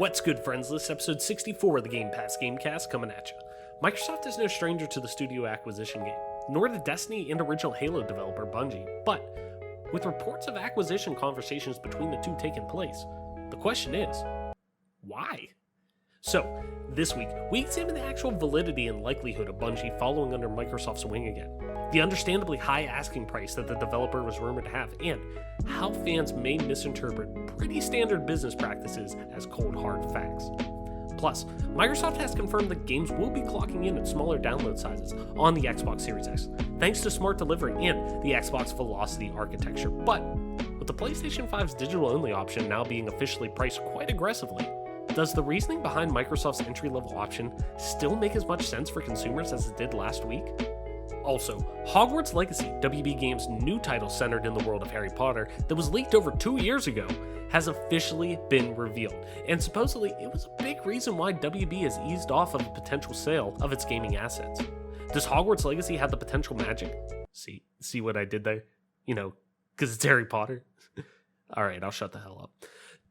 What's good, friends? This is episode 64 of the Gamecast coming at you. Microsoft is no stranger to the studio acquisition game, nor the Destiny and original Halo developer Bungie, but with reports of acquisition conversations between the two taking place, the question is, why? So, this week, we examine the actual validity and likelihood of Bungie following under Microsoft's wing again, the understandably high asking price that the developer was rumored to have, and how fans may misinterpret pretty standard business practices as cold hard facts. Plus, Microsoft has confirmed that games will be clocking in at smaller download sizes on the Xbox Series X, thanks to smart delivery and the Xbox Velocity architecture, but with the PlayStation 5's digital-only option now being officially priced quite aggressively, does the reasoning behind Microsoft's entry-level option still make as much sense for consumers as it did last week? Also, Hogwarts Legacy, WB Games' new title centered in the world of Harry Potter that was leaked over 2 years ago, has officially been revealed, and supposedly it was a big reason why WB has eased off of a potential sale of its gaming assets. Does Hogwarts Legacy have the potential magic? See what I did there? You know, because it's Harry Potter? Alright, I'll shut the hell up.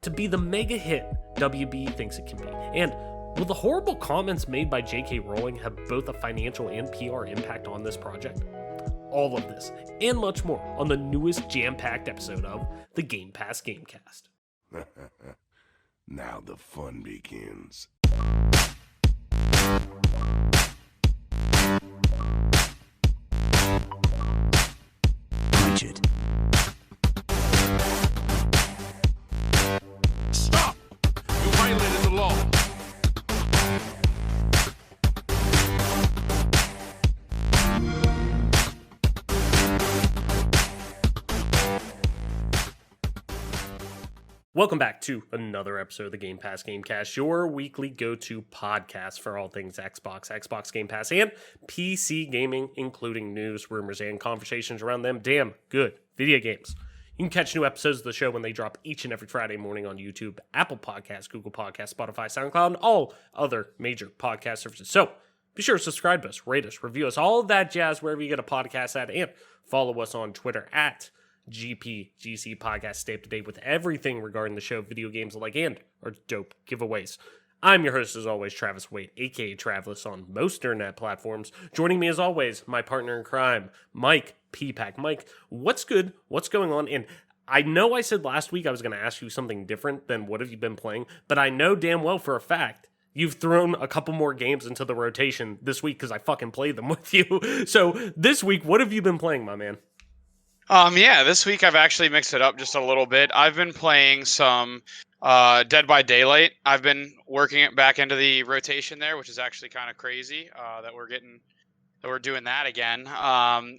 To be the mega hit WB thinks it can be, and will the horrible comments made by J.K. Rowling have both a financial and PR impact on this project? All of this, and much more, on the newest jam-packed episode of the Game Pass Gamecast. Now the fun begins. Richard. Stop! You violated the law. Welcome back to another episode of the Game Pass Gamecast, your weekly go-to podcast for all things Xbox Game Pass, and PC gaming, including news, rumors, and conversations around them damn good video games. You can catch new episodes of the show when they drop each and every Friday morning on YouTube, Apple Podcasts, Google Podcasts, Spotify, SoundCloud, and all other major podcast services. So be sure to subscribe to us, rate us, review us, all of that jazz wherever you get a podcast at, and follow us on Twitter at GPGC Podcast. Stay up to date with everything regarding the show, video games alike, and our dope giveaways. I'm your host, as always, Travis Wade, aka Travis on most internet platforms. Joining me, as always, my partner in crime, Mike P-Pack. Mike, what's good? What's going on? And I know I said last week I was going to ask you something different than what have you been playing, but I know damn well for a fact you've thrown a couple more games into the rotation this week because I fucking played them with you. So this week, what have you been playing, my man? This week I've actually mixed it up just a little bit. I've been playing some Dead by Daylight. I've been working it back into the rotation there, which is actually kind of crazy that we're doing that again.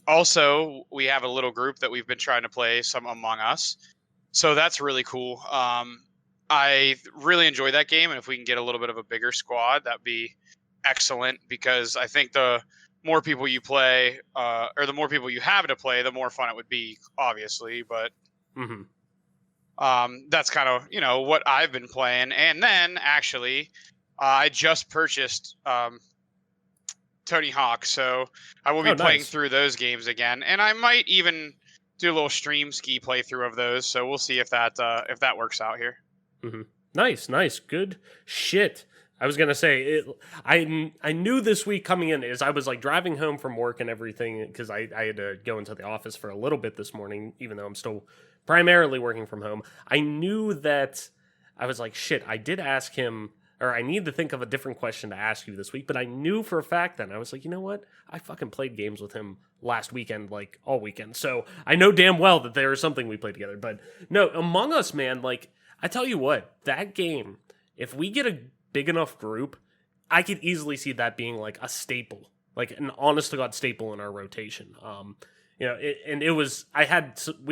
Also, we have a little group that we've been trying to play some Among Us, so that's really cool. I really enjoy that game, and if we can get a little bit of a bigger squad, that'd be excellent, because I think the more people you play, or the more people you have to play, the more fun it would be, obviously. But that's kind of, what I've been playing. And then, actually, I just purchased Tony Hawk, so I will be playing through those games again. And I might even do a little stream ski playthrough of those, so we'll see if that works out here. Nice, good shit. I was going to say, I knew this week coming in, as I was like driving home from work and everything, because I had to go into the office for a little bit this morning, even though I'm still primarily working from home. I knew that I was like, shit, I did ask him, or I need to think of a different question to ask you this week, but I knew for a fact then, I was like, you know what? I fucking played games with him last weekend, like all weekend. So I know damn well that there is something we played together. But no, Among Us, man, like, I tell you what, that game, if we get a big enough group, I could easily see that being like a staple, like an honest to God staple in our rotation. We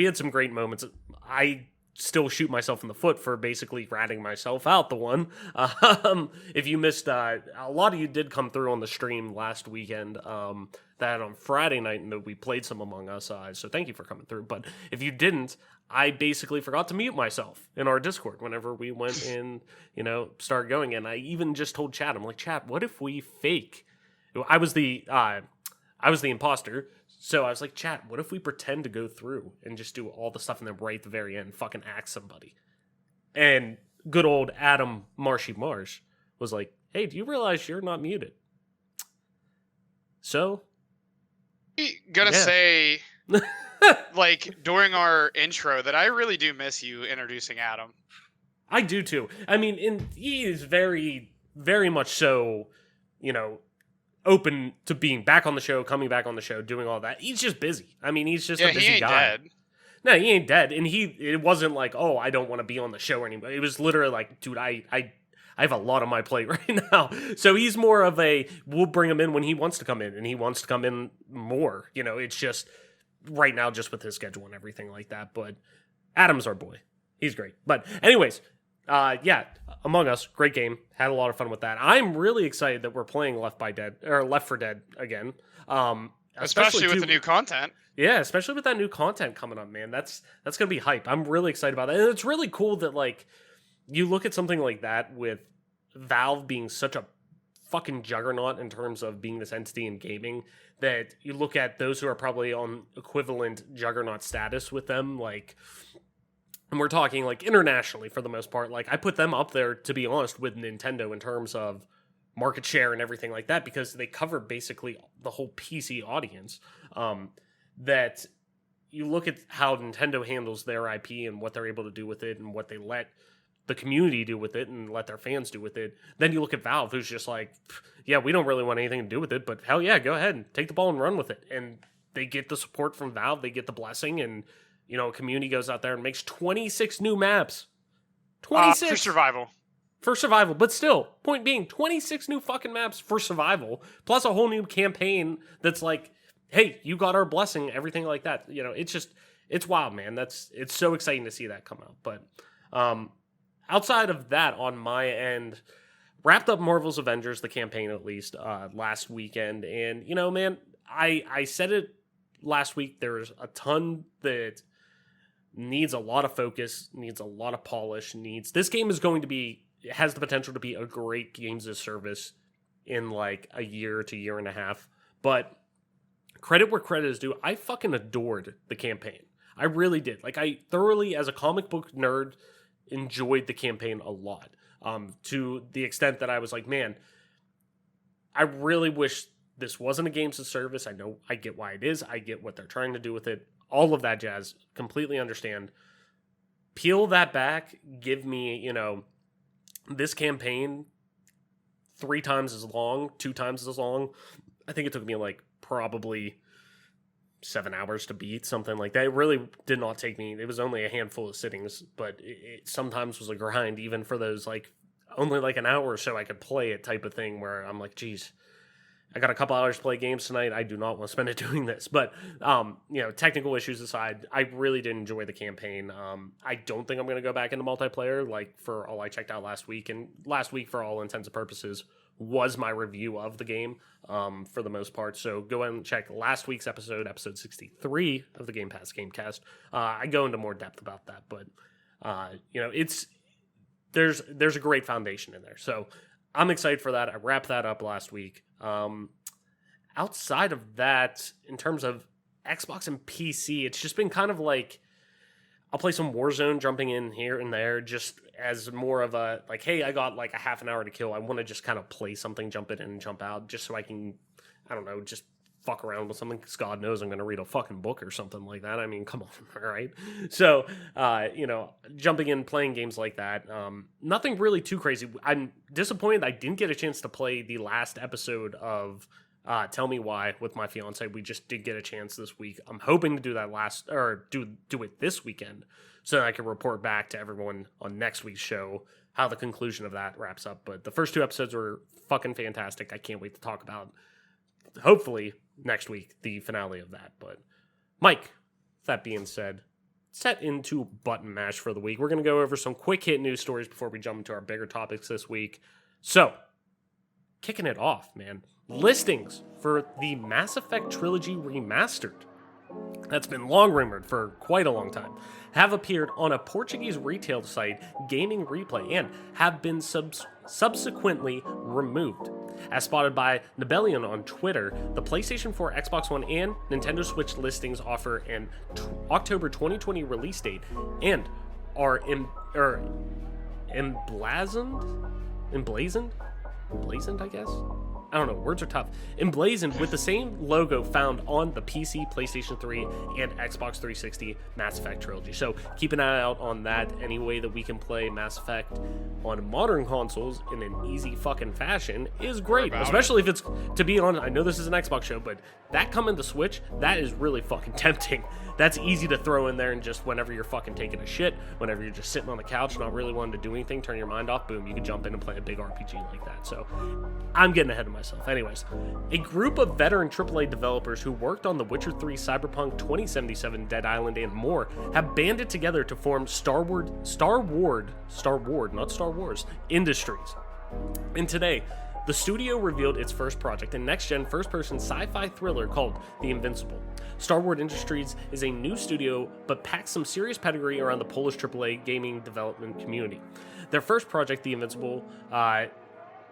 had some great moments. I still shoot myself in the foot for basically ratting myself out the one. If you missed, a lot of you did come through on the stream last weekend, that on Friday night, and we played some Among Us, so thank you for coming through. But if you didn't, I basically forgot to mute myself in our Discord whenever we went in, started going. And I even just told Chat, I'm like, Chat, what if we fake? I was the imposter. So I was like, Chat, what if we pretend to go through and just do all the stuff and then right at the very end fucking axe somebody? And good old Adam Marshy Marsh was like, hey, do you realize you're not muted? So, gonna yeah. say, like, during our intro that I really do miss you introducing Adam. I do too. I mean, he is very, very much so, open to being back on the show, coming back on the show, doing all that. He's just busy. I mean, he's just a busy he ain't guy. Dead. No, he ain't dead. And it wasn't like, oh, I don't want to be on the show anymore. It was literally like, dude, I have a lot on my plate right now. So he's more of we'll bring him in when he wants to come in, and he wants to come in more. It's just right now, just with his schedule and everything like that. But Adam's our boy. He's great. But anyways, Among Us, great game. Had a lot of fun with that. I'm really excited that we're playing Left 4 Dead again. Especially with the new content. Yeah, especially with that new content coming up, man. That's gonna be hype. I'm really excited about that. And it's really cool that, like, you look at something like that with Valve being such a fucking juggernaut in terms of being this entity in gaming, that you look at those who are probably on equivalent juggernaut status with them, like, and we're talking like internationally for the most part. Like, I put them up there, to be honest, with Nintendo in terms of market share and everything like that, because they cover basically the whole PC audience. That you look at how Nintendo handles their IP and what they're able to do with it and what they let the community do with it and let their fans do with it. Then you look at Valve, who's just like, yeah, we don't really want anything to do with it, but hell yeah, go ahead and take the ball and run with it. And they get the support from Valve, they get the blessing, and a community goes out there and makes 26 new maps. 26 for survival. For survival, but still, point being, 26 new fucking maps for survival, plus a whole new campaign that's like, hey, you got our blessing, everything like that. It's wild, man. It's so exciting to see that come out. But outside of that, on my end, wrapped up Marvel's Avengers, the campaign at least, last weekend. And, man, I said it last week, there's a ton that needs a lot of focus, needs a lot of polish, this game is going to be, it has the potential to be a great games as service in like a year to year and a half. But credit where credit is due, I fucking adored the campaign. I really did. Like, I thoroughly, as a comic book nerd, enjoyed the campaign a lot. To the extent that I was like, man, I really wish this wasn't a games as service. I know, I get why it is. I get what they're trying to do with it. All of that jazz. Completely understand. Peel that back. Give me, this campaign 3 times as long, 2 times as long. I think it took me like probably 7 hours to beat, something like that. It really did not take me. It was only a handful of sittings, but it sometimes was a grind, even for those like only like an hour or so I could play it type of thing, where I'm like, geez, I got a couple hours to play games tonight. I do not want to spend it doing this. But, technical issues aside, I really did enjoy the campaign. I don't think I'm going to go back into multiplayer, like, for all I checked out last week. And last week, for all intents and purposes, was my review of the game, for the most part. So go ahead and check last week's episode 63 of the Gamecast. I go into more depth about that. But, there's a great foundation in there. So I'm excited for that. I wrapped that up last week. Outside of that, in terms of Xbox and PC, it's just been kind of like, I'll play some Warzone, jumping in here and there, just as more of a, like, hey, I got like a half an hour to kill. I want to just kind of play something, jump in and jump out, just so I can, I don't know, just fuck around with something, because God knows I'm going to read a fucking book or something like that. I mean, come on, all right? So, jumping in, playing games like that. Nothing really too crazy. I'm disappointed I didn't get a chance to play the last episode of Tell Me Why with my fiance. We just did get a chance this week. I'm hoping to do that do it this weekend, so that I can report back to everyone on next week's show how the conclusion of that wraps up. But the first 2 episodes were fucking fantastic. I can't wait to talk about, hopefully, next week, the finale of that. But Mike, that being said, set into button mash for the week. We're going to go over some quick hit news stories before we jump into our bigger topics this week. So, kicking it off, man. Listings for the Mass Effect Trilogy Remastered, that's been long rumored for quite a long time, have appeared on a Portuguese retail site, Gaming Replay, and have been subsequently removed. As spotted by Nebelion on Twitter, the PlayStation 4, Xbox One, and Nintendo Switch listings offer an October 2020 release date and are emblazoned, I guess. I don't know, words are tough. Emblazoned with the same logo found on the PC, PlayStation 3, and Xbox 360 Mass Effect Trilogy. So keep an eye out on that. Any way that we can play Mass Effect on modern consoles in an easy fucking fashion is great. Especially if it's, to be honest, I know this is an Xbox show, but that coming to Switch, that is really fucking tempting. That's easy to throw in there, and just whenever you're fucking taking a shit, whenever you're just sitting on the couch, not really wanting to do anything, turn your mind off, boom, you can jump in and play a big RPG like that. So I'm getting ahead of myself. Anyways, a group of veteran AAA developers who worked on The Witcher 3, Cyberpunk 2077, Dead Island, and more have banded together to form Star Wars Industries. And today, the studio revealed its first project, a next-gen first-person sci-fi thriller called The Invincible. Star Wars Industries is a new studio, but packs some serious pedigree around the Polish AAA gaming development community. Their first project, The Invincible,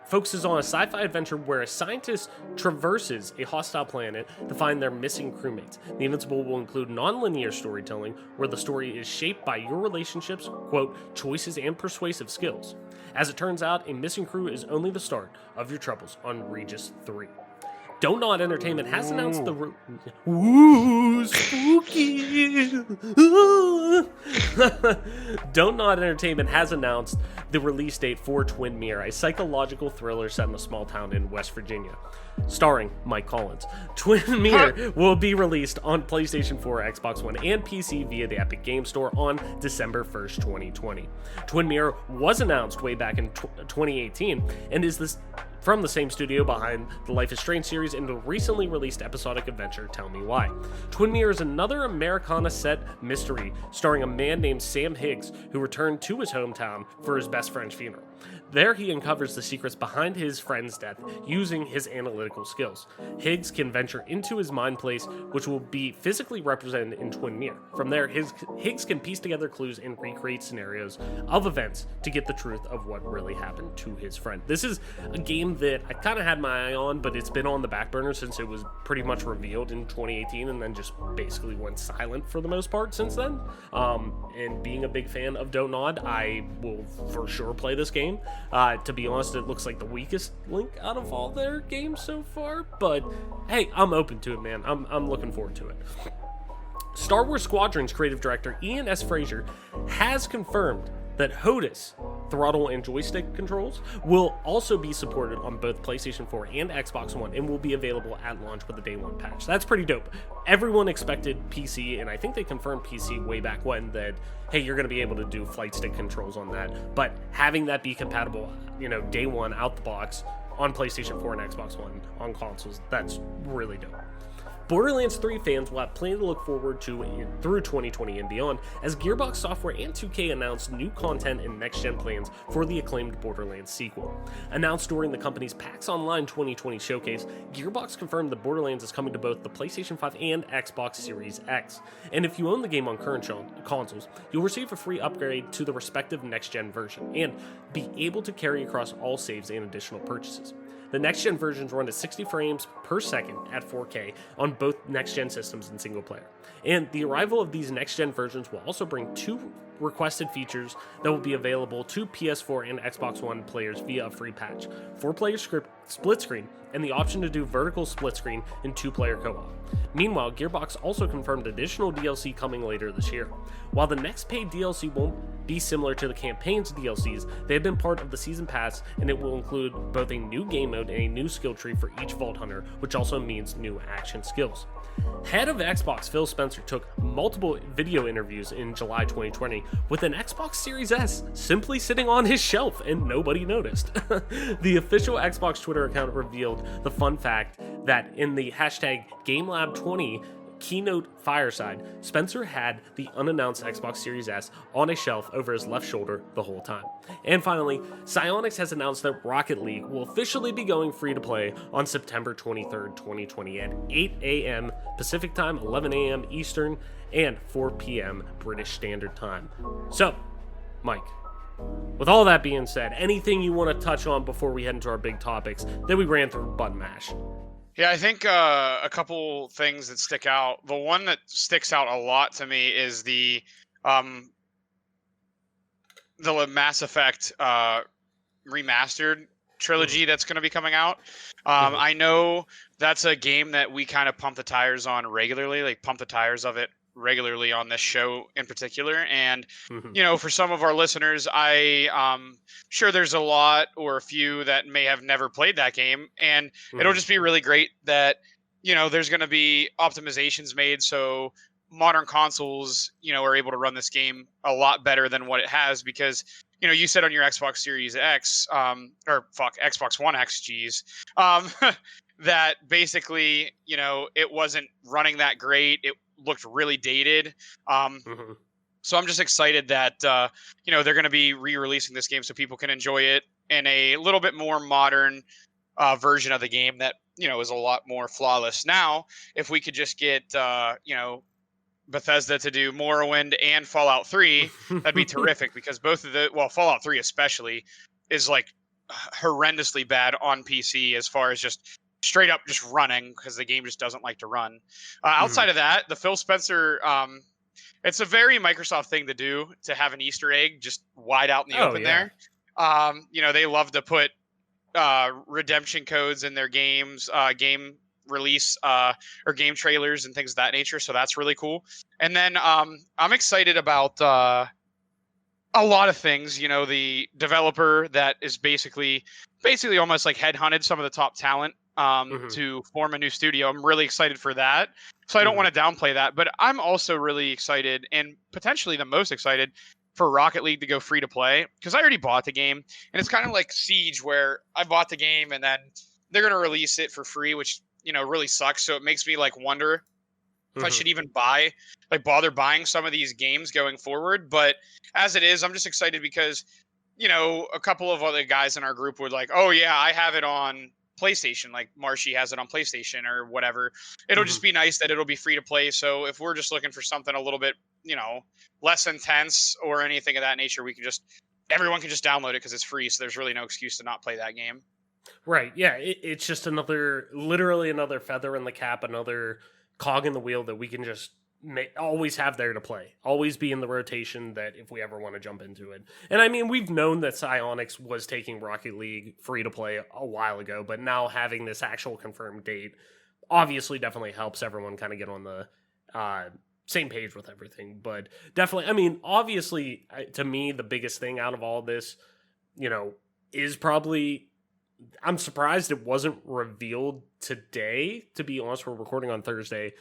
focuses on a sci-fi adventure where a scientist traverses a hostile planet to find their missing crewmates. The Invincible will include non-linear storytelling, where the story is shaped by your relationships, quote, choices, and persuasive skills. As it turns out, a missing crew is only the start of your troubles on Regis 3. Don't Nod Entertainment has announced the Ooh, spooky. Don't Nod Entertainment has announced the release date for Twin Mirror, a psychological thriller set in a small town in West Virginia, starring Mike Collins. Twin Mirror will be released on PlayStation 4, Xbox One, and PC via the Epic Game Store on December 1st, 2020. Twin Mirror was announced way back in 2018 and is from the same studio behind the Life is Strange series and the recently released episodic adventure Tell Me Why. Twin Mirror is another Americana set mystery starring a man named Sam Higgs who returned to his hometown for his best friend's funeral. There he uncovers the secrets behind his friend's death using his analytical skills. Higgs can venture into his mind place, which will be physically represented in Twin Mirror. From there, Higgs can piece together clues and recreate scenarios of events to get the truth of what really happened to his friend. This is a game that I kind of had my eye on, but it's been on the back burner since it was pretty much revealed in 2018 and then just basically went silent for the most part since then. And being a big fan of Don't Nod, I will for sure play this game. To be honest, it looks like the weakest link out of all their games so far, but hey, I'm open to it, man. I'm looking forward to it. Star Wars Squadron's creative director Ian S. Fraser has confirmed that HOTAS, throttle and joystick controls, will also be supported on both PlayStation 4 and Xbox One and will be available at launch with the Day 1 patch. That's pretty dope. Everyone expected PC, and I think they confirmed PC way back when that, hey, you're going to be able to do flight stick controls on that, but having that be compatible, Day 1 out the box on PlayStation 4 and Xbox One on consoles, that's really dope. Borderlands 3 fans will have plenty to look forward to through 2020 and beyond, as Gearbox Software and 2K announced new content and next-gen plans for the acclaimed Borderlands sequel. Announced during the company's PAX Online 2020 showcase, Gearbox confirmed that Borderlands is coming to both the PlayStation 5 and Xbox Series X. And if you own the game on current consoles, you'll receive a free upgrade to the respective next-gen version, and be able to carry across all saves and additional purchases. The next-gen versions run at 60 frames per second at 4K on both next-gen systems and single-player. And the arrival of these next-gen versions will also bring two requested features that will be available to PS4 and Xbox One players via a free patch: 4-player split screen and the option to do vertical split screen in 2-player co-op. Meanwhile, Gearbox also confirmed additional DLC coming later this year. While the next paid DLC won't be similar to the campaign's DLCs, they have been part of the season pass, and it will include both a new game mode and a new skill tree for each Vault Hunter, which also means new action skills. Head of Xbox Phil Spencer took multiple video interviews in July 2020 with an Xbox Series S simply sitting on his shelf and nobody noticed. The official Xbox Twitter account revealed the fun fact that in the hashtag GameLab20 keynote fireside, Spencer had the unannounced Xbox Series S on a shelf over his left shoulder the whole time. And finally, Psyonix has announced that Rocket League will officially be going free to play on September 23rd, 2020 at 8 a.m. Pacific Time, 11 a.m. Eastern, and 4 p.m. British Standard Time. So, Mike, with all that being said, anything you want to touch on before we head into our big topics that we ran through button mash? Yeah, I think a couple things that stick out. The one that sticks out a lot to me is the the Mass Effect Remastered trilogy that's going to be coming out. I know that's a game that we kind of pump the tires on regularly, like pump the tires of it regularly on this show in particular. And, for some of our listeners, sure there's a lot or a few that may have never played that game. And it'll just be really great that, there's going to be optimizations made. So modern consoles, are able to run this game a lot better than what it has because, you said on your Xbox Series X, Xbox One X, that basically, it wasn't running that great. It looked really dated. So I'm just excited that, they're going to be re-releasing this game so people can enjoy it in a little bit more modern version of the game that, is a lot more flawless. Now, if we could just get, Bethesda to do Morrowind and Fallout 3, that'd be terrific because Fallout 3 especially is like horrendously bad on PC as far as just straight up just running because the game just doesn't like to run. Outside of that, the Phil Spencer, it's a very Microsoft thing to do to have an Easter egg just wide out in the open there. They love to put redemption codes in their games, game release or game trailers and things of that nature, so that's really cool. And then I'm excited about a lot of things. The developer that is basically almost like headhunted some of the top talent to form a new studio. I'm really excited for that, so I don't want to downplay that, but I'm also really excited and potentially the most excited for Rocket League to go free to play because I already bought the game, and it's kind of like Siege where I bought the game and then they're going to release it for free, which really sucks. So it makes me like wonder if I should even bother buying some of these games going forward. But as it is, I'm just excited because, a couple of other guys in our group would like, oh yeah, I have it on PlayStation. Like Marshy has it on PlayStation or whatever. It'll just be nice that it'll be free to play. So if we're just looking for something a little bit, less intense or anything of that nature, everyone can just download it because it's free. So there's really no excuse to not play that game. Right, yeah, it's just literally another feather in the cap, another cog in the wheel that we can just always have there to play, always be in the rotation that if we ever want to jump into it. And I mean, we've known that Psyonix was taking Rocket League free to play a while ago, but now having this actual confirmed date obviously definitely helps everyone kind of get on the same page with everything. But definitely, I mean, obviously, to me, the biggest thing out of all this, is probably... I'm surprised it wasn't revealed today, to be honest. We're recording on Thursday.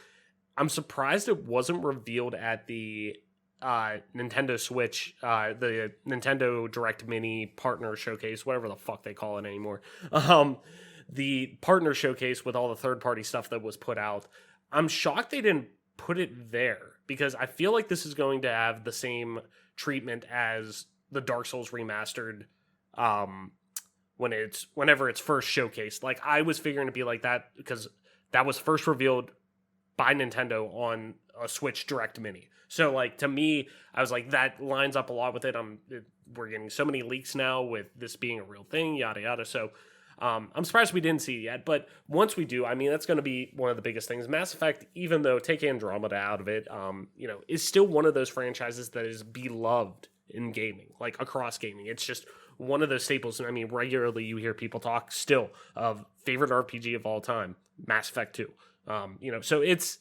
I'm surprised it wasn't revealed at the Nintendo Switch, the Nintendo Direct Mini Partner Showcase, whatever the fuck they call it anymore. The Partner Showcase with all the third-party stuff that was put out. I'm shocked they didn't put it there, because I feel like this is going to have the same treatment as the Dark Souls Remastered whenever it's first showcased. Like, I was figuring to be like that because that was first revealed by Nintendo on a Switch Direct Mini. So, like, to me, I was like, that lines up a lot with it. We're getting so many leaks now with this being a real thing, yada yada. So, I'm surprised we didn't see it yet. But once we do, I mean, that's going to be one of the biggest things. Mass Effect, even though take Andromeda out of it, is still one of those franchises that is beloved in gaming, like across gaming. It's just one of those staples. I mean, regularly you hear people talk still of favorite RPG of all time, Mass Effect 2. So it's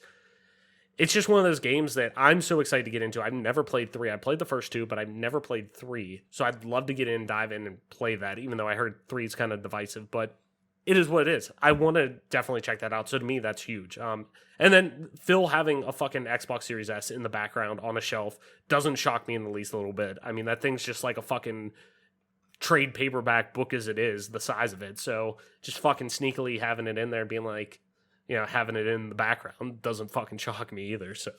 just one of those games that I'm so excited to get into. I've never played 3. I played the first 2, but I've never played 3. So I'd love to get in, dive in, and play that, even though I heard 3 is kind of divisive. But it is what it is. I want to definitely check that out. So to me, that's huge. And then Phil having a fucking Xbox Series S in the background on a shelf doesn't shock me in the least little bit. I mean, that thing's just like a fucking trade paperback book as it is, the size of it. So just fucking sneakily having it in there, being like, having it in the background doesn't fucking shock me either. So,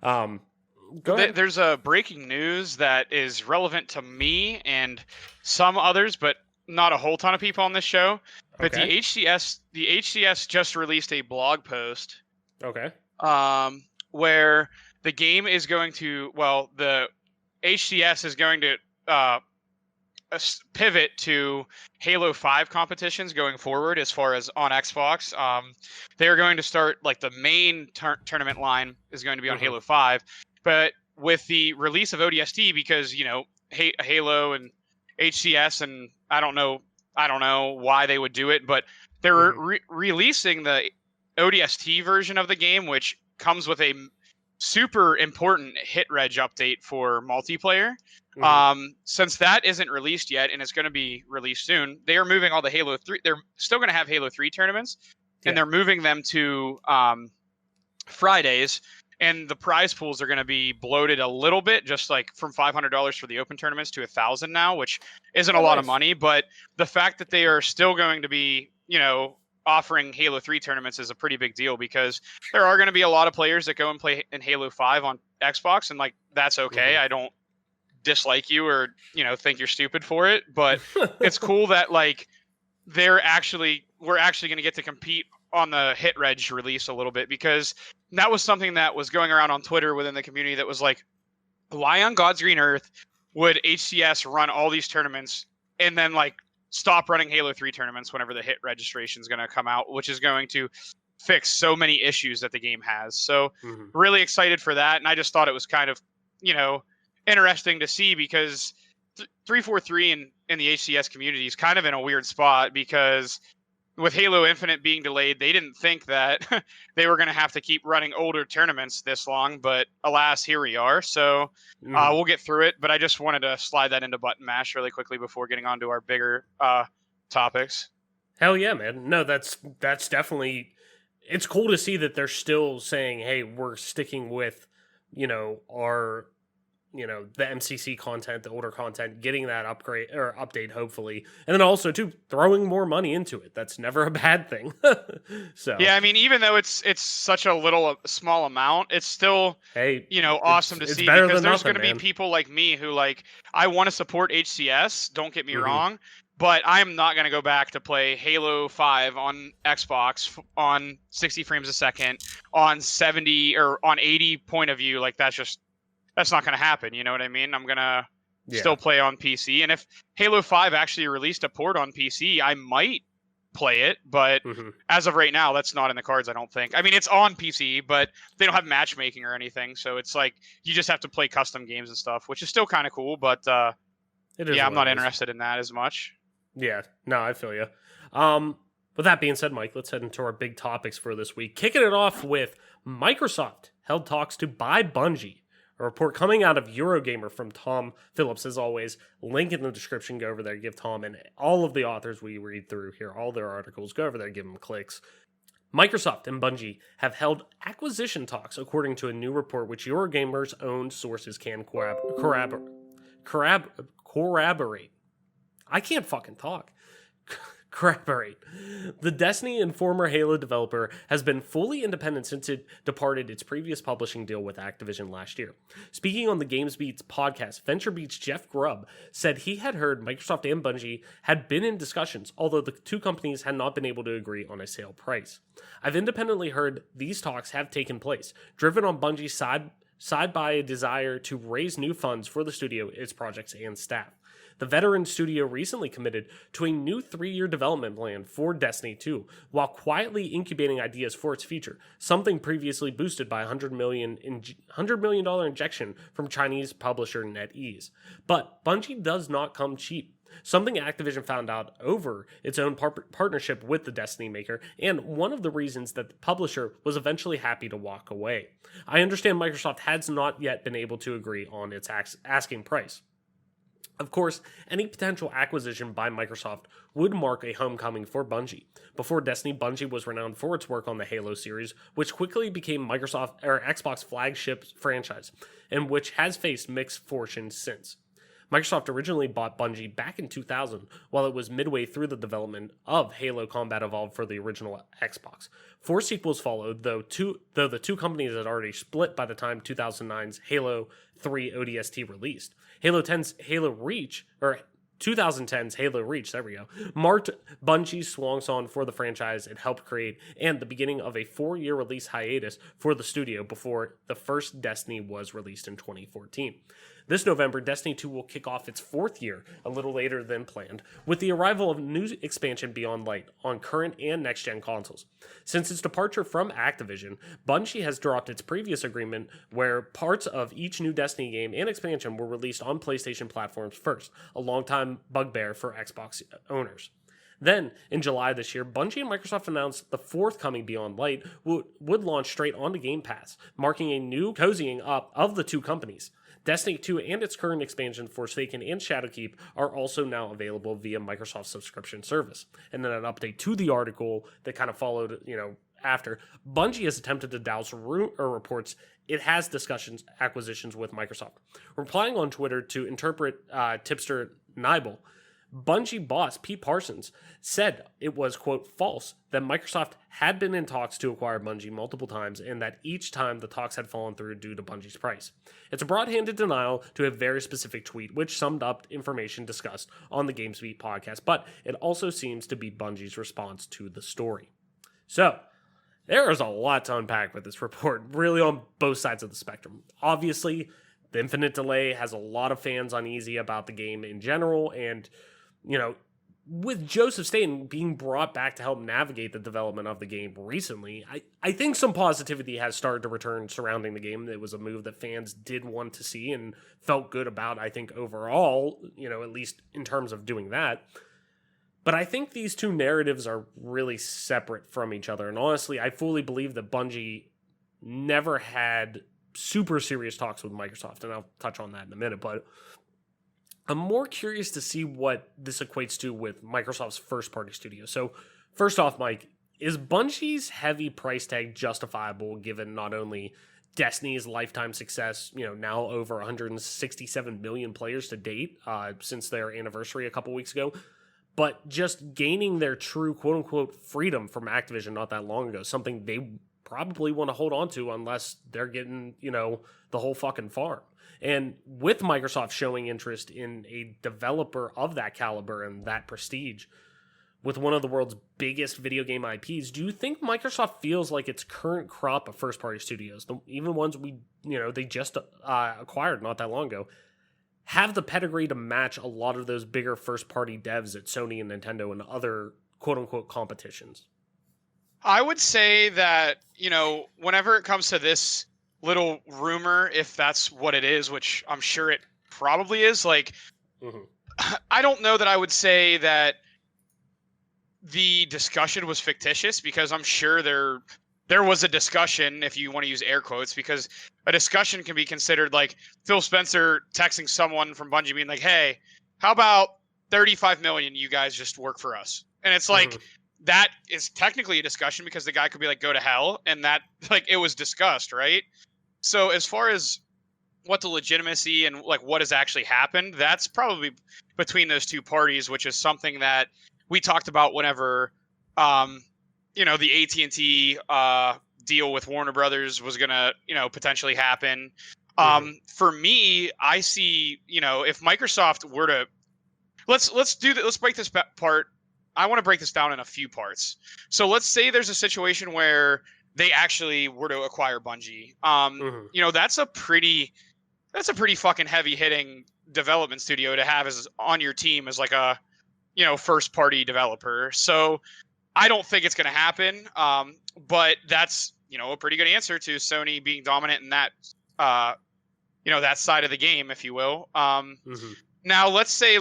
go ahead. There's a breaking news that is relevant to me and some others, but not a whole ton of people on this show. But Okay. the HCS just released a blog post. Okay. Where the game is going to, the HCS is going to pivot to Halo 5 competitions going forward as far as on Xbox. They are going to start, like, the main tournament line is going to be on Halo 5. But with the release of ODST, because, Halo and HCS, and I don't know why they would do it, but they're releasing the ODST version of the game, which comes with a super important hit reg update for multiplayer. Since that isn't released yet and it's going to be released soon, they are moving all the Halo 3. They're still going to have Halo 3 tournaments, and they're moving them to Fridays. And the prize pools are going to be bloated a little bit, just like from $500 for the open tournaments to $1,000 now, which isn't a lot of money. But the fact that they are still going to be, offering Halo 3 tournaments is a pretty big deal, because there are going to be a lot of players that go and play in Halo 5 on Xbox, and like that's okay. I don't dislike you or think you're stupid for it, but it's cool that like we're actually going to get to compete on the hit reg release a little bit, because that was something that was going around on Twitter within the community that was like, why on God's green earth would HCS run all these tournaments and then like stop running Halo 3 tournaments whenever the hit registration is going to come out, which is going to fix so many issues that the game has. So really excited for that. And I just thought it was kind of, interesting to see, because 343 in the HCS community is kind of in a weird spot, because with Halo Infinite being delayed, they didn't think that they were going to have to keep running older tournaments this long, but alas, here we are. So we'll get through it, but I just wanted to slide that into Button Mash really quickly before getting on to our bigger topics. Hell yeah, man. No, that's definitely, it's cool to see that they're still saying, hey, we're sticking with, our the MCC content, the older content, getting that upgrade or update, hopefully. And then also, too, throwing more money into it. That's never a bad thing. So yeah, I mean, even though it's such a small amount, it's still, awesome to see, because there's going to be people like me who, like, I want to support HCS, don't get me wrong, but I'm not going to go back to play Halo 5 on Xbox on 60 frames a second, on 70 or on 80 point of view. Like, that's not going to happen. You know what I mean? I'm going to still play on PC. And if Halo 5 actually released a port on PC, I might play it. But as of right now, that's not in the cards, I don't think. I mean, it's on PC, but they don't have matchmaking or anything. So it's like you just have to play custom games and stuff, which is still kind of cool. But I'm not interested in that as much. Yeah, no, I feel you. With that being said, Mike, let's head into our big topics for this week. Kicking it off with Microsoft held talks to buy Bungie. A report coming out of Eurogamer from Tom Phillips, as always. Link in the description. Go over there, give Tom and all of the authors we read through here, all their articles, go over there, give them clicks. Microsoft and Bungie have held acquisition talks, according to a new report which Eurogamer's own sources can corroborate. I can't fucking talk. Corroborate. The Destiny and former Halo developer has been fully independent since it departed its previous publishing deal with Activision last year. Speaking on the GamesBeat's podcast, VentureBeat's Jeff Grubb said he had heard Microsoft and Bungie had been in discussions, although the two companies had not been able to agree on a sale price. I've independently heard these talks have taken place, driven on Bungie's side by a desire to raise new funds for the studio, its projects, and staff. The veteran studio recently committed to a new 3-year development plan for Destiny 2, while quietly incubating ideas for its future, something previously boosted by a $100 million injection from Chinese publisher NetEase. But Bungie does not come cheap. Something Activision found out over its own partnership with the Destiny maker, and one of the reasons that the publisher was eventually happy to walk away. I understand Microsoft has not yet been able to agree on its asking price. Of course, any potential acquisition by Microsoft would mark a homecoming for Bungie. Before Destiny, Bungie was renowned for its work on the Halo series, which quickly became Xbox flagship franchise, and which has faced mixed fortunes since. Microsoft originally bought Bungie back in 2000, while it was midway through the development of Halo Combat Evolved for the original Xbox. 4 sequels followed, though the two companies had already split by the time 2009's Halo 3 ODST released. 2010's Halo Reach, marked Bungie's swan song for the franchise it helped create, and the beginning of a 4-year release hiatus for the studio before the first Destiny was released in 2014. This November, Destiny 2 will kick off its 4th year, a little later than planned, with the arrival of new expansion Beyond Light on current and next-gen consoles. Since its departure from Activision, Bungie has dropped its previous agreement where parts of each new Destiny game and expansion were released on PlayStation platforms first, a longtime bugbear for Xbox owners. Then, in July this year, Bungie and Microsoft announced the forthcoming Beyond Light would launch straight onto Game Pass, marking a new cozying up of the two companies. Destiny 2 and its current expansion Forsaken and Shadowkeep are also now available via Microsoft's subscription service. And then an update to the article that kind of followed, after. Bungie has attempted to douse reports it has discussions acquisitions with Microsoft. Replying on Twitter to interpret tipster Nibel, Bungie boss Pete Parsons said it was, quote, false that Microsoft had been in talks to acquire Bungie multiple times and that each time the talks had fallen through due to Bungie's price. It's a broad-handed denial to a very specific tweet which summed up information discussed on the GamesBeat podcast, but it also seems to be Bungie's response to the story. So, there is a lot to unpack with this report, really on both sides of the spectrum. Obviously, the infinite delay has a lot of fans uneasy about the game in general, and with Joseph Staten being brought back to help navigate the development of the game recently, I think some positivity has started to return surrounding the game. It was a move that fans did want to see and felt good about, I think, overall, at least in terms of doing that. But I think these two narratives are really separate from each other. And honestly, I fully believe that Bungie never had super serious talks with Microsoft, and I'll touch on that in a minute, but I'm more curious to see what this equates to with Microsoft's first-party studio. So, first off, Mike, is Bungie's heavy price tag justifiable given not only Destiny's lifetime success, now over 167 million players to date since their anniversary a couple weeks ago, but just gaining their true quote-unquote freedom from Activision not that long ago, something they probably want to hold on to unless they're getting, the whole fucking farm. And with Microsoft showing interest in a developer of that caliber and that prestige, with one of the world's biggest video game IPs, do you think Microsoft feels like its current crop of first-party studios, even ones they just acquired not that long ago, have the pedigree to match a lot of those bigger first-party devs at Sony and Nintendo and other quote-unquote competitions? I would say that, whenever it comes to this little rumor, if that's what it is, which I'm sure it probably is, I don't know that I would say that the discussion was fictitious, because I'm sure there was a discussion, if you want to use air quotes, because a discussion can be considered like Phil Spencer texting someone from Bungie being like, hey, how about 35 million you guys just work for us? And it's like, that is technically a discussion, because the guy could be like, go to hell, and that, it was discussed, right? So as far as what the legitimacy and what has actually happened, that's probably between those two parties, which is something that we talked about whenever, the AT&T deal with Warner Brothers was gonna, potentially happen. For me, I see, if Microsoft were to, let's break this part. I want to break this down in a few parts. So let's say there's a situation where they actually were to acquire Bungie. That's a pretty fucking heavy hitting development studio to have as on your team as a, first party developer. So I don't think it's going to happen. But that's, a pretty good answer to Sony being dominant in that, that side of the game, if you will. Now let's say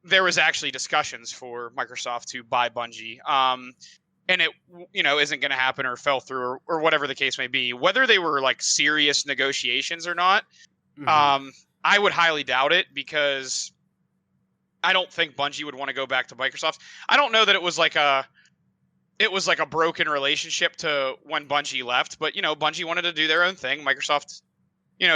there was actually discussions for Microsoft to buy Bungie. And it, isn't going to happen or fell through or whatever the case may be, whether they were serious negotiations or not. I would highly doubt it, because I don't think Bungie would want to go back to Microsoft. I don't know that it was a broken relationship to when Bungie left, but Bungie wanted to do their own thing. Microsoft,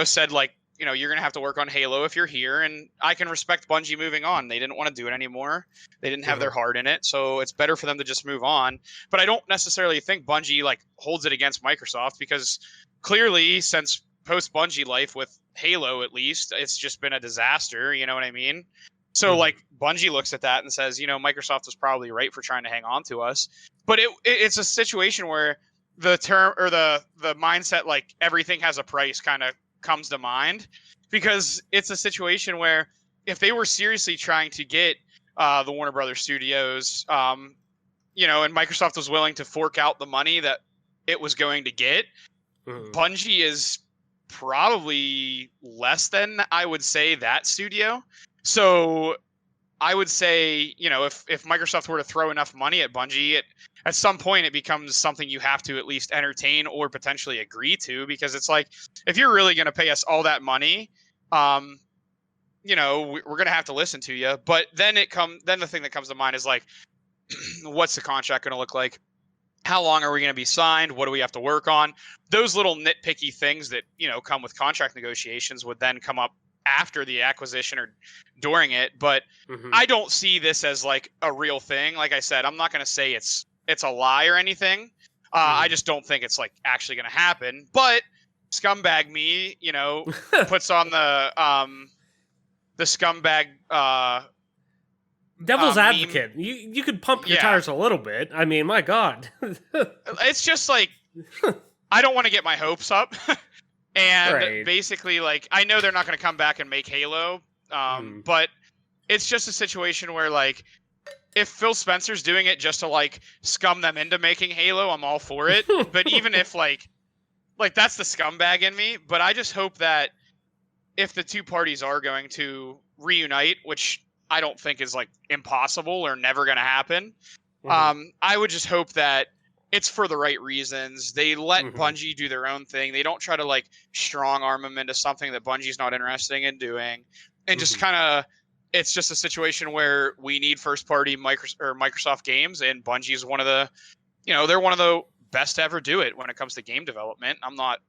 said you're going to have to work on Halo if you're here, and I can respect Bungie moving on. They didn't want to do it anymore. They didn't have their heart in it, so it's better for them to just move on. But I don't necessarily think Bungie holds it against Microsoft, because clearly since post Bungie life with Halo, at least, it's just been a disaster. You know what I mean? So Bungie looks at that and says, Microsoft was probably right for trying to hang on to us. But it's a situation where the term or the mindset, everything has a price, kind of comes to mind. because it's a situation where if they were seriously trying to get the Warner Brothers Studios, and Microsoft was willing to fork out the money that it was going to get, Bungie is probably less than, I would say, that studio. So I would say, if Microsoft were to throw enough money at Bungie, at some point it becomes something you have to at least entertain or potentially agree to, because it's like, if you're really going to pay us all that money, we're going to have to listen to you. But then the thing that comes to mind is like, what's the contract going to look like? How long are we going to be signed? What do we have to work on? Those little nitpicky things that, come with contract negotiations would then come up after the acquisition or during it. But I don't see this as like a real thing. Like I said, I'm not going to say it's a lie or anything. I just don't think it's like actually going to happen. But scumbag me, puts on the scumbag devil's advocate. You could pump your tires a little bit. I mean, my God. It's just like, I don't want to get my hopes up. And basically, like, I know they're not going to come back and make Halo, but it's just a situation where, like, if Phil Spencer's doing it just to, like, scum them into making Halo, I'm all for it. But even if, like that's the scumbag in me. But I just hope that if the two parties are going to reunite, which I don't think is like impossible or never going to happen. I would just hope that it's for the right reasons. They let Bungie do their own thing. They don't try to like strong arm them into something that Bungie's not interested in doing. And just kind of, it's just a situation where we need first party Microsoft games, and Bungie is one of the, they're one of the best to ever do it when it comes to game development. I'm not,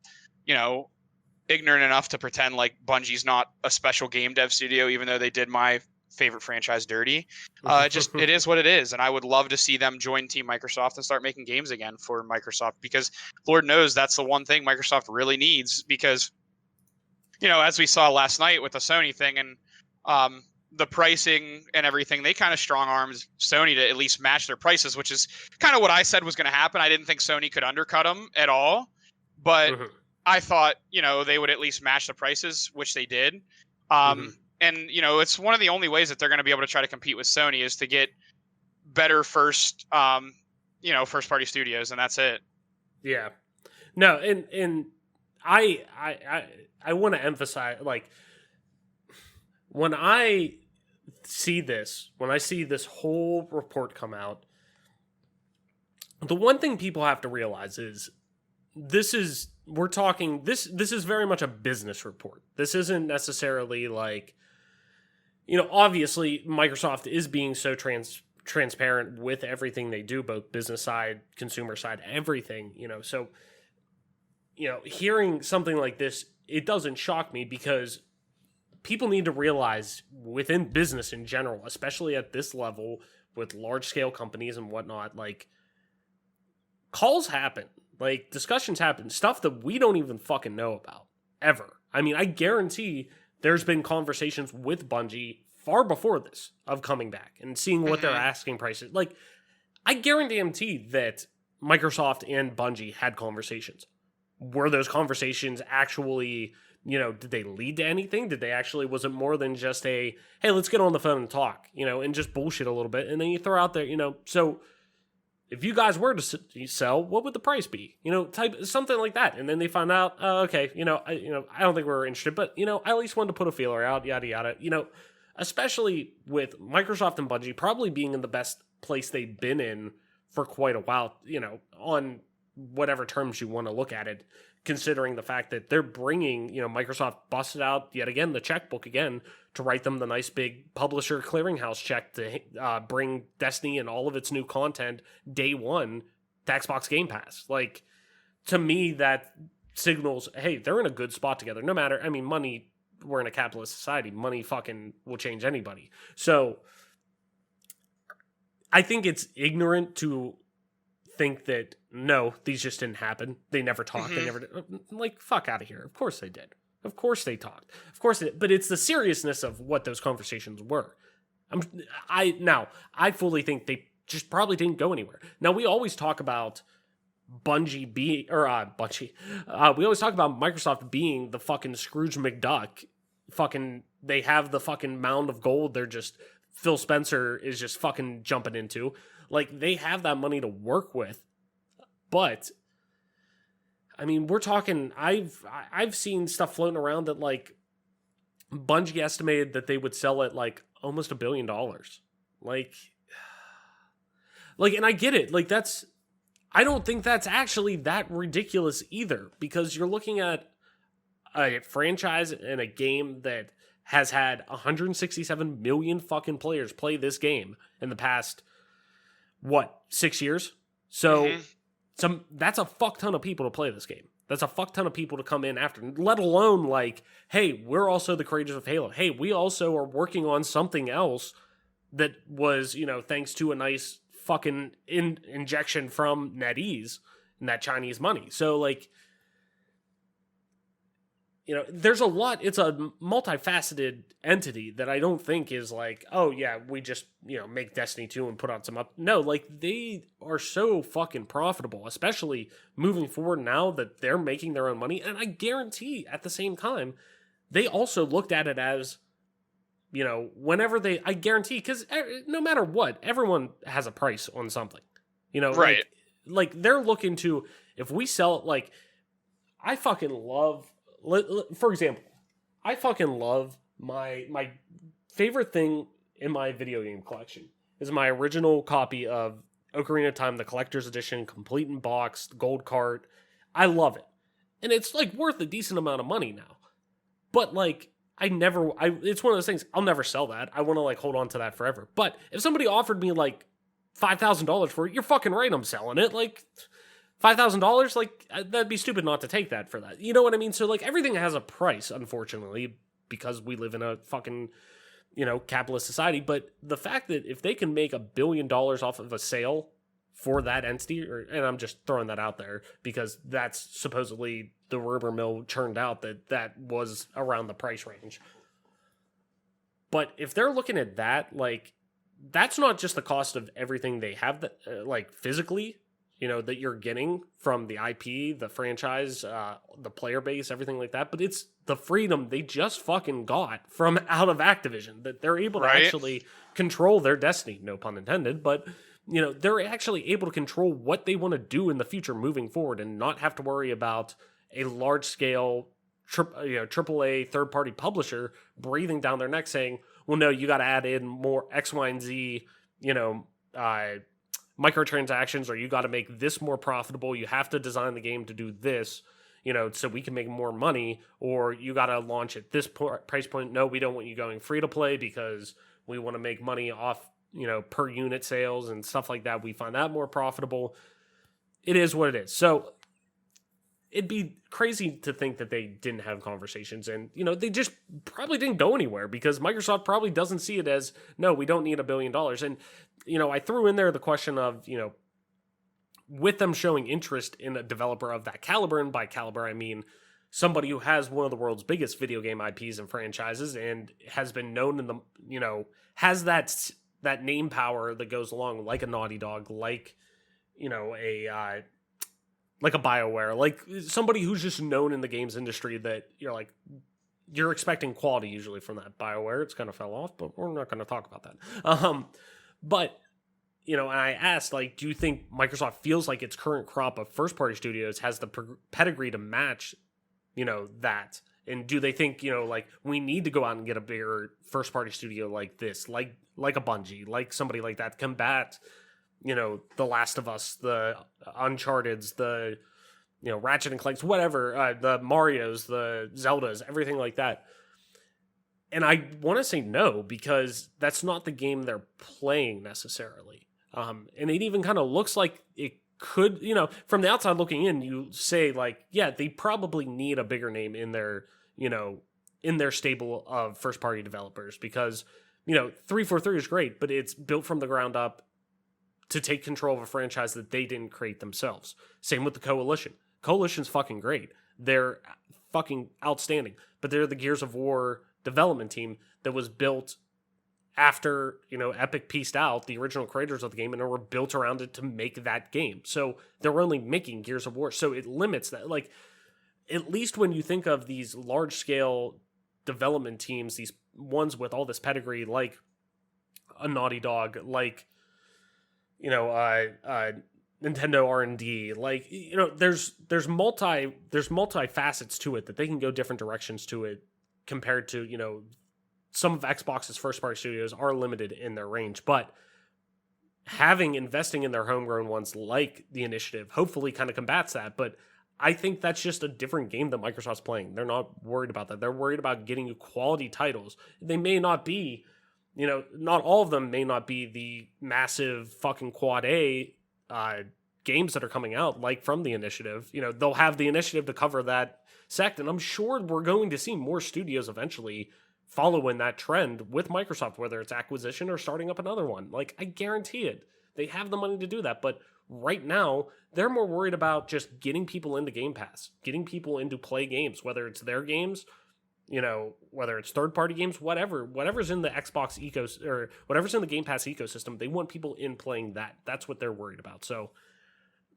ignorant enough to pretend like Bungie's not a special game dev studio, even though they did my favorite franchise dirty. It is what it is, and I would love to see them join Team Microsoft and start making games again for Microsoft, because Lord knows that's the one thing Microsoft really needs. Because as we saw last night with the Sony thing and the pricing and everything, they kind of strong arms Sony to at least match their prices, which is kind of what I said was going to happen. I didn't think Sony could undercut them at all, but I thought they would at least match the prices, which they did. And, it's one of the only ways that they're going to be able to try to compete with Sony is to get better first party studios. And that's it. Yeah. No. And I want to emphasize, like, when I see this whole report come out, the one thing people have to realize is this is very much a business report. This isn't necessarily like, obviously Microsoft is being so transparent with everything they do, both business side, consumer side, everything, so, hearing something like this, it doesn't shock me, because people need to realize within business in general, especially at this level with large scale companies and whatnot, like, calls happen. Like, discussions happen, stuff that we don't even fucking know about, ever. I mean, I guarantee there's been conversations with Bungie far before this of coming back and seeing what their asking prices. Like, I guarantee that Microsoft and Bungie had conversations. Were those conversations actually, did they lead to anything? Was it more than just a, hey, let's get on the phone and talk, and just bullshit a little bit, and then you throw out there, so if you guys were to sell, what would the price be? Type something like that. And then they find out, okay, I don't think we're interested, but, I at least wanted to put a feeler out, yada, yada. Especially with Microsoft and Bungie probably being in the best place they've been in for quite a while, on whatever terms you want to look at it, considering the fact that they're bringing, Microsoft busted out yet again the checkbook again to write them the nice big publisher clearinghouse check to bring Destiny and all of its new content day one to Xbox Game Pass. Like, to me, that signals, hey, they're in a good spot together. No matter, I mean, money, we're in a capitalist society. Money fucking will change anybody. So I think it's ignorant to think that, no, these just didn't happen. They never talked. They never did. Like, fuck out of here. Of course they did. Of course they talked. Of course they did. But it's the seriousness of what those conversations were. I fully think they just probably didn't go anywhere. Now, we always talk about Bungie being, we always talk about Microsoft being the fucking Scrooge McDuck fucking, they have the fucking mound of gold they're just, Phil Spencer is just fucking jumping into. Like, they have that money to work with. But, I mean, we're talking, I've seen stuff floating around that, like, Bungie estimated that they would sell at, like, almost $1 billion. Like, and I get it. Like, I don't think that's actually that ridiculous either, because you're looking at a franchise and a game that has had 167 million fucking players play this game in the past, 6 years? So, that's a fuck ton of people to play this game. That's a fuck ton of people to come in after, let alone, like, hey, we're also the creators of Halo. Hey, we also are working on something else that was, thanks to a nice fucking injection from NetEase and that Chinese money. So, like, there's a lot. It's a multifaceted entity that I don't think is like, oh yeah, we just, make Destiny 2 and put out some up. No, like, they are so fucking profitable, especially moving forward now that they're making their own money. And I guarantee at the same time, they also looked at it as, whenever I guarantee, because no matter what, everyone has a price on something, Right. Like they're looking to, if we sell it, like, I fucking love, for example, I fucking love my favorite thing in my video game collection is my original copy of Ocarina of Time, the collector's edition, complete in box, gold cart. I love it. And it's, like, worth a decent amount of money now. But, like, it's one of those things, I'll never sell that. I want to, like, hold on to that forever. But if somebody offered me, like, $5,000 for it, you're fucking right, I'm selling it. Like, $5,000, like, that'd be stupid not to take that for that. You know what I mean? So, like, everything has a price, unfortunately, because we live in a fucking, capitalist society. But the fact that if they can make $1 billion off of a sale for that entity, and I'm just throwing that out there because that's supposedly the rumor mill churned out that was around the price range. But if they're looking at that, like, that's not just the cost of everything they have, that like, physically, that you're getting from the IP, the franchise, the player base, everything like that. But it's the freedom they just fucking got from out of Activision, that they're able to actually control their destiny, no pun intended, but, they're actually able to control what they want to do in the future moving forward and not have to worry about a large scale, AAA third party publisher breathing down their neck saying, well, no, you got to add in more X, Y, and Z, microtransactions, or you got to make this more profitable. You have to design the game to do this, so we can make more money, or you got to launch at this price point. No, we don't want you going free to play because we want to make money off, per unit sales and stuff like that. We find that more profitable. It is what it is. So it'd be crazy to think that they didn't have conversations, and, they just probably didn't go anywhere because Microsoft probably doesn't see it as, no, we don't need $1 billion. And, I threw in there the question of, with them showing interest in a developer of that caliber, and by caliber, I mean somebody who has one of the world's biggest video game IPs and franchises and has been known in the, has that name power that goes along, like a Naughty Dog, like, like a BioWare, like somebody who's just known in the games industry that you're expecting quality usually from that. BioWare, it's kind of fell off, but we're not going to talk about that. But, and I asked, like, do you think Microsoft feels like its current crop of first-party studios has the pedigree to match, that? And do they think, like, we need to go out and get a bigger first-party studio like this, like a Bungie, like somebody like that, combat, The Last of Us, the Uncharted's, the, Ratchet and Clanks, whatever, the Marios, the Zeldas, everything like that. And I want to say no, because that's not the game they're playing necessarily. And it even kind of looks like it could, from the outside looking in, you say, like, yeah, they probably need a bigger name in their, in their stable of first-party developers, because, 343 is great, but it's built from the ground up to take control of a franchise that they didn't create themselves. Same with the Coalition. Coalition's fucking great. They're fucking outstanding, but they're the Gears of War development team that was built after, Epic pieced out the original creators of the game, and they were built around it to make that game. So they're only making Gears of War. So it limits that. Like, at least when you think of these large-scale development teams, these ones with all this pedigree, like a Naughty Dog, like, you know, Nintendo R&D, like, you know, there's multi-facets to it that they can go different directions to it compared to, you know, some of Xbox's first-party studios are limited in their range, but investing in their homegrown ones like the Initiative hopefully kind of combats that. But I think that's just a different game that Microsoft's playing. They're not worried about that. They're worried about getting you quality titles. They may not be, you know, not all of them may not be the massive fucking quad A games that are coming out, like from the Initiative. You know, they'll have the Initiative to cover that sect, and I'm sure we're going to see more studios eventually follow in that trend with Microsoft, whether it's acquisition or starting up another one. Like, I guarantee it. They have the money to do that, but right now, they're more worried about just getting people into Game Pass, getting people into play games, whether it's their games, you know, whether it's third-party games, whatever's in the Xbox or whatever's in the Game Pass ecosystem, they want people in playing that. That's what they're worried about. So,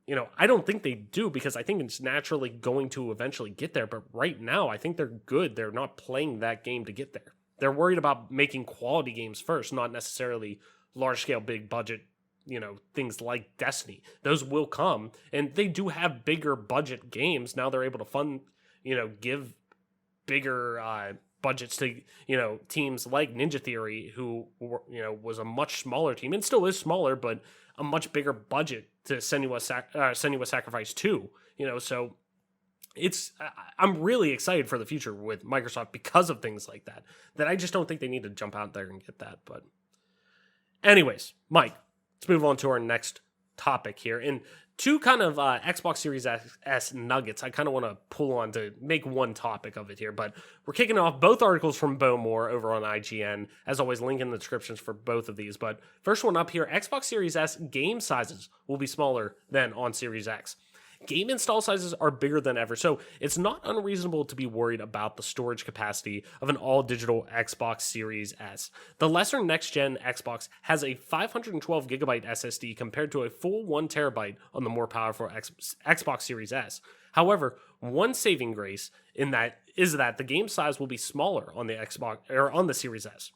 you know, I don't think they do, because I think it's naturally going to eventually get there. But right now, I think they're good. They're not playing that game to get there. They're worried about making quality games first, not necessarily large-scale, big-budget, you know, things like Destiny. Those will come, and they do have bigger budget games. Now they're able to fund, you know, give bigger budgets to, you know, teams like Ninja Theory, who, you know, was a much smaller team and still is smaller, but a much bigger budget to Senua's Sacrifice 2, you know. So I'm really excited for the future with Microsoft because of things like that I just don't think they need to jump out there and get that. But anyways, Mike, let's move on to our next topic here. And two kind of Xbox Series S nuggets I kind of want to pull on to make one topic of it here. But we're kicking off both articles from Bo Moore over on IGN. As always, link in the descriptions for both of these. But first one up here, Xbox Series S game sizes will be smaller than on Series X. Game install sizes are bigger than ever, so it's not unreasonable to be worried about the storage capacity of an all-digital Xbox Series S. The lesser next-gen Xbox has a 512GB SSD compared to a full 1TB on the more powerful Xbox Series S. However, one saving grace in that is that the game size will be smaller on the Xbox or on the Series S.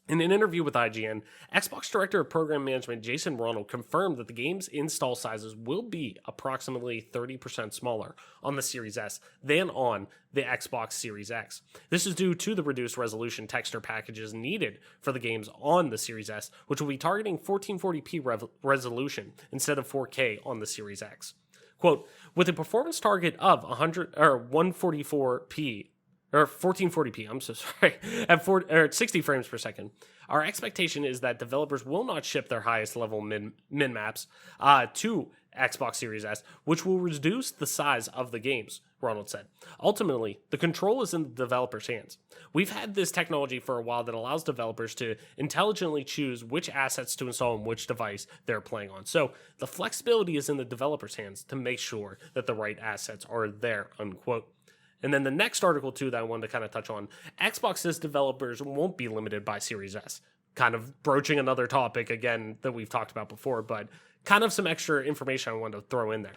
In an interview with IGN, Xbox Director of Program Management Jason Ronald confirmed that the game's install sizes will be approximately 30% smaller on the Series S than on the Xbox Series X. This is due to the reduced resolution texture packages needed for the games on the Series S, which will be targeting 1440p resolution instead of 4K on the Series X. Quote, with a performance target of 144p, or 1440p, I'm so sorry, at 60 frames per second. Our expectation is that developers will not ship their highest level min-maps to Xbox Series S, which will reduce the size of the games, Ronald said. Ultimately, the control is in the developers' hands. We've had this technology for a while that allows developers to intelligently choose which assets to install on which device they're playing on. So the flexibility is in the developers' hands to make sure that the right assets are there, unquote. And then the next article, too, that I wanted to kind of touch on, Xbox says developers won't be limited by Series S. Kind of broaching another topic, again, that we've talked about before, but kind of some extra information I wanted to throw in there.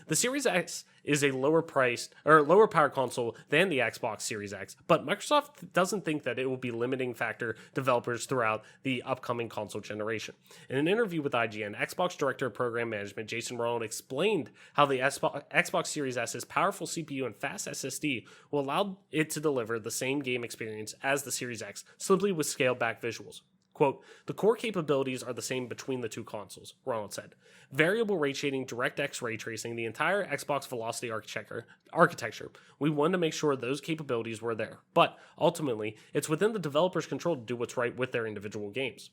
The Series X is a lower power console than the Xbox Series X, but Microsoft doesn't think that it will be limiting factor developers throughout the upcoming console generation. In an interview with IGN, Xbox Director of Program Management Jason Ronald explained how the Xbox Series S's powerful CPU and fast SSD will allow it to deliver the same game experience as the Series X, simply with scaled back visuals. Quote, the core capabilities are the same between the two consoles, Ronald said. Variable rate shading, DirectX ray tracing, the entire Xbox Velocity architecture. We wanted to make sure those capabilities were there. But ultimately, it's within the developer's control to do what's right with their individual games.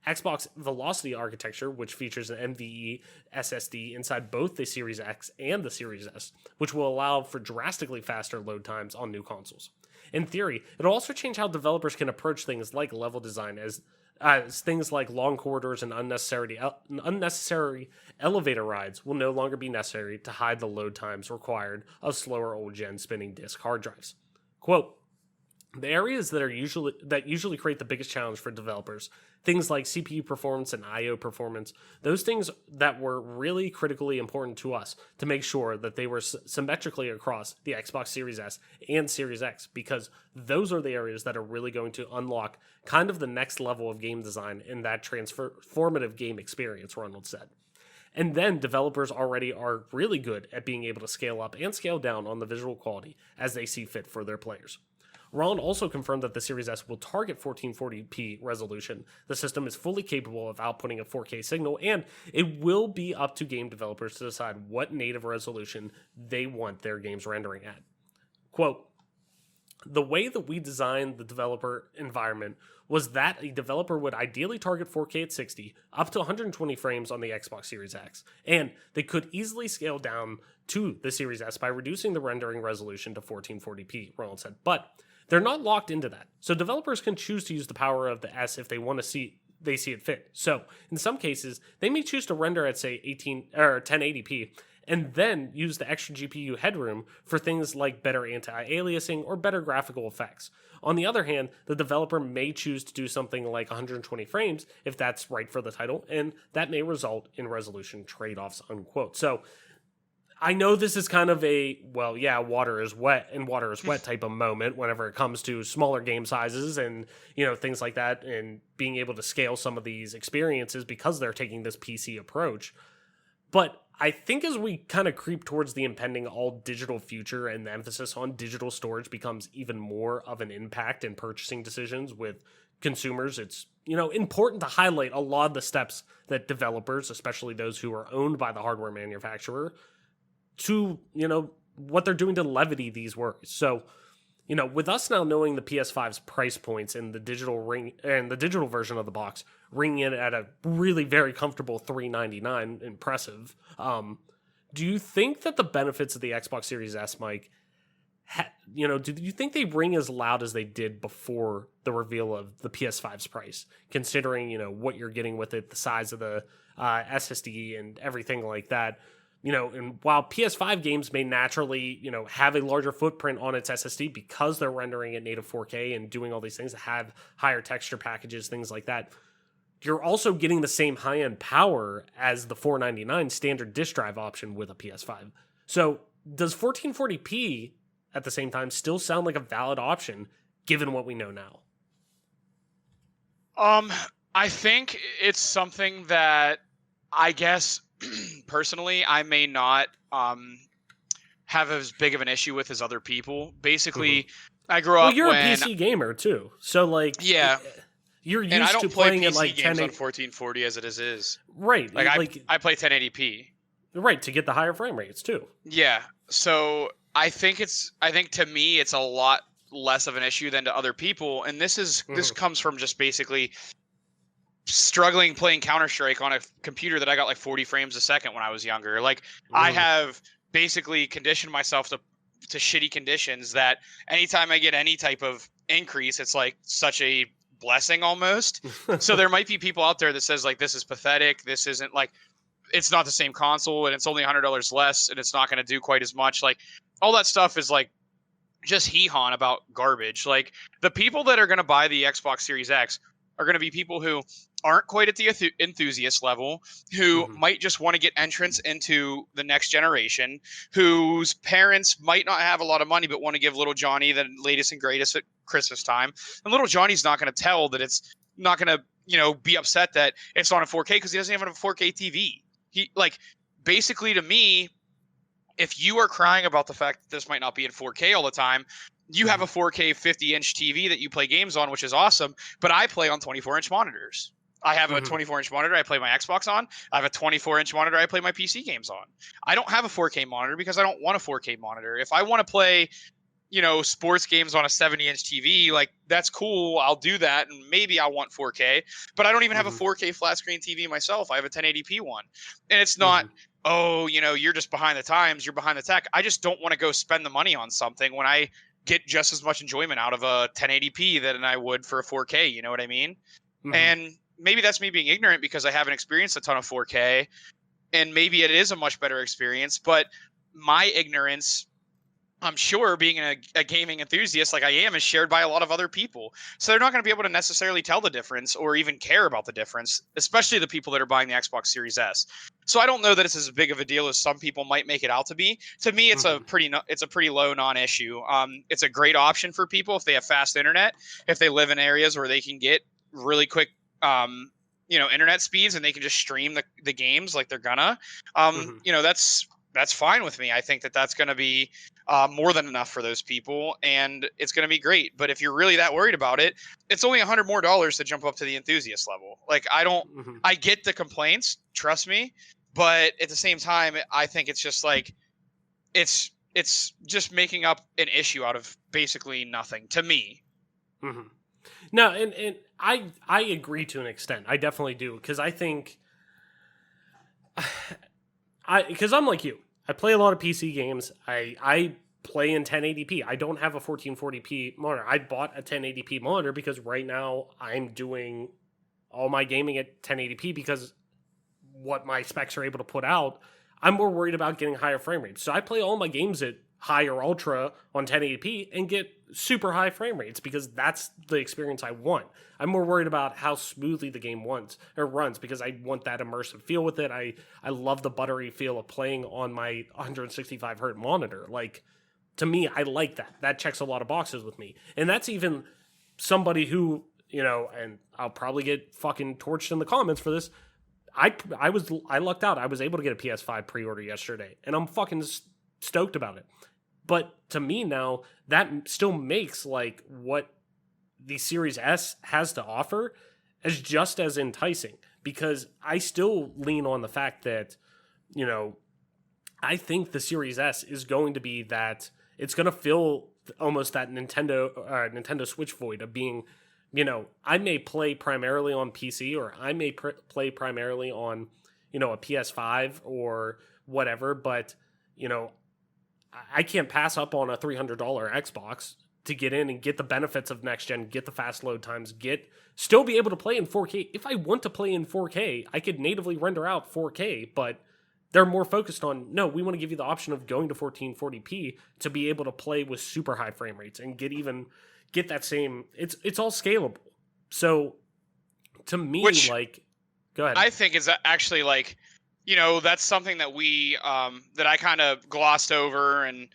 Xbox Velocity architecture, which features an NVE SSD inside both the Series X and the Series S, which will allow for drastically faster load times on new consoles. In theory, it'll also change how developers can approach things like level design, as things like long corridors and unnecessary elevator rides will no longer be necessary to hide the load times required of slower old-gen spinning disk hard drives. Quote, The areas that usually create the biggest challenge for developers, things like CPU performance and IO performance, those things that were really critically important to us to make sure that they were symmetrically across the Xbox Series S and Series X, because those are the areas that are really going to unlock kind of the next level of game design in that transformative game experience, Ronald said. And then developers already are really good at being able to scale up and scale down on the visual quality as they see fit for their players. Roland also confirmed that the Series S will target 1440p resolution. The system is fully capable of outputting a 4K signal, and it will be up to game developers to decide what native resolution they want their games rendering at. Quote, "The way that we designed the developer environment was that a developer would ideally target 4K at 60, up to 120 frames on the Xbox Series X, and they could easily scale down to the Series S by reducing the rendering resolution to 1440p," Roland said. But they're not locked into that. So developers can choose to use the power of the S if they want to see it fit. So in some cases, they may choose to render at say 1080p and then use the extra GPU headroom for things like better anti-aliasing or better graphical effects. On the other hand, the developer may choose to do something like 120 frames if that's right for the title, and that may result in resolution trade-offs, unquote. So I know this is kind of a, well, yeah, water is wet and water is wet type of moment whenever it comes to smaller game sizes and, things like that, and being able to scale some of these experiences because they're taking this PC approach. But I think as we kind of creep towards the impending all digital future and the emphasis on digital storage becomes even more of an impact in purchasing decisions with consumers, it's, important to highlight a lot of the steps that developers, especially those who are owned by the hardware manufacturer, to, what they're doing to levity these worries. So, with us now knowing the PS5's price points and the digital version of the box ringing in at a really very comfortable $399, impressive. Do you think that the benefits of the Xbox Series S, Mike, do you think they ring as loud as they did before the reveal of the PS5's price, considering, what you're getting with it, the size of the SSD and everything like that? And while PS5 games may naturally, have a larger footprint on its SSD because they're rendering at native 4K and doing all these things that have higher texture packages, things like that, you're also getting the same high-end power as the $499 standard disk drive option with a PS5. So does 1440p at the same time still sound like a valid option given what we know now? I think it's something that I guess personally I may not have as big of an issue with as other people. Basically, I grew up you're a PC gamer too. So yeah. You're used and I don't to play playing PC at like games 1080 on 1440 as it is. Right. I play 1080p. Right, to get the higher frame rates too. Yeah. So I think to me it's a lot less of an issue than to other people, and this comes from just basically struggling playing Counter-Strike on a computer that I got like 40 frames a second when I was younger. I have basically conditioned myself to shitty conditions that anytime I get any type of increase, it's like such a blessing almost. So there might be people out there that says like, this is pathetic. This isn't like, it's not the same console and it's only $100 less and it's not going to do quite as much. Like all that stuff is like just hee-hawing about garbage. Like the people that are going to buy the Xbox Series X are going to be people who aren't quite at the enthusiast level, who might just want to get entrance into the next generation, whose parents might not have a lot of money but want to give little Johnny the latest and greatest at Christmas time. And little Johnny's not going to tell that it's not going to, be upset that it's on a 4K because he doesn't even have a 4K TV. He basically to me, if you are crying about the fact that this might not be in 4K all the time, you have a 4K 50-inch TV that you play games on, which is awesome, but I play on 24-inch monitors. I have a 24-inch monitor I play my Xbox on. I have a 24-inch monitor I play my PC games on. I don't have a 4K monitor because I don't want a 4K monitor. If I want to play, sports games on a 70-inch TV, like that's cool. I'll do that, and maybe I want 4K, but I don't even have a 4K flat screen TV myself. I have a 1080p one, and it's not, you're just behind the times. You're behind the tech. I just don't want to go spend the money on something when I get just as much enjoyment out of a 1080p than I would for a 4K. You know what I mean? And maybe that's me being ignorant because I haven't experienced a ton of 4K, and maybe it is a much better experience, but my ignorance I'm sure being a gaming enthusiast like I am is shared by a lot of other people. So they're not going to be able to necessarily tell the difference or even care about the difference, especially the people that are buying the Xbox Series S. So I don't know that it's as big of a deal as some people might make it out to be. To me, it's Mhm. it's a pretty low non-issue. It's a great option for people if they have fast internet, if they live in areas where they can get really quick internet speeds and they can just stream the games like they're gonna. Mhm. That's fine with me. I think that that's going to be more than enough for those people, and it's going to be great. But if you're really that worried about it, it's only $100 more to jump up to the enthusiast level. Like Mhm. I get the complaints, trust me, but at the same time, I think it's just like it's just making up an issue out of basically nothing to me. Mhm. No, and I agree to an extent. I definitely do because I think because I'm like you. I play a lot of PC games. I play in 1080p. I don't have a 1440p monitor. I bought a 1080p monitor because right now I'm doing all my gaming at 1080p because what my specs are able to put out. I'm more worried about getting higher frame rates. So I play all my games at high or ultra on 1080p and get super high frame rates because that's the experience I want. I'm more worried about how smoothly the game runs because I want that immersive feel with it. I love the buttery feel of playing on my 165 hertz monitor. Like to me, I like that. That checks a lot of boxes with me. And that's even somebody who, and I'll probably get fucking torched in the comments for this. I lucked out. I was able to get a PS5 pre-order yesterday, and I'm fucking stoked about it. But to me now, that still makes like what the Series S has to offer as just as enticing because I still lean on the fact that, you know, I think the Series S is going to be that it's going to fill almost that Nintendo Switch void of being, I may play primarily on PC or I may play primarily on, a PS5 or whatever, but you know, I can't pass up on a $300 Xbox to get in and get the benefits of next gen, get the fast load times, still be able to play in 4K. If I want to play in 4K, I could natively render out 4K, but they're more focused on no, we want to give you the option of going to 1440p to be able to play with super high frame rates and get that same it's all scalable. So to me, Which like go ahead. I think is actually like, that's something that that I kind of glossed over, and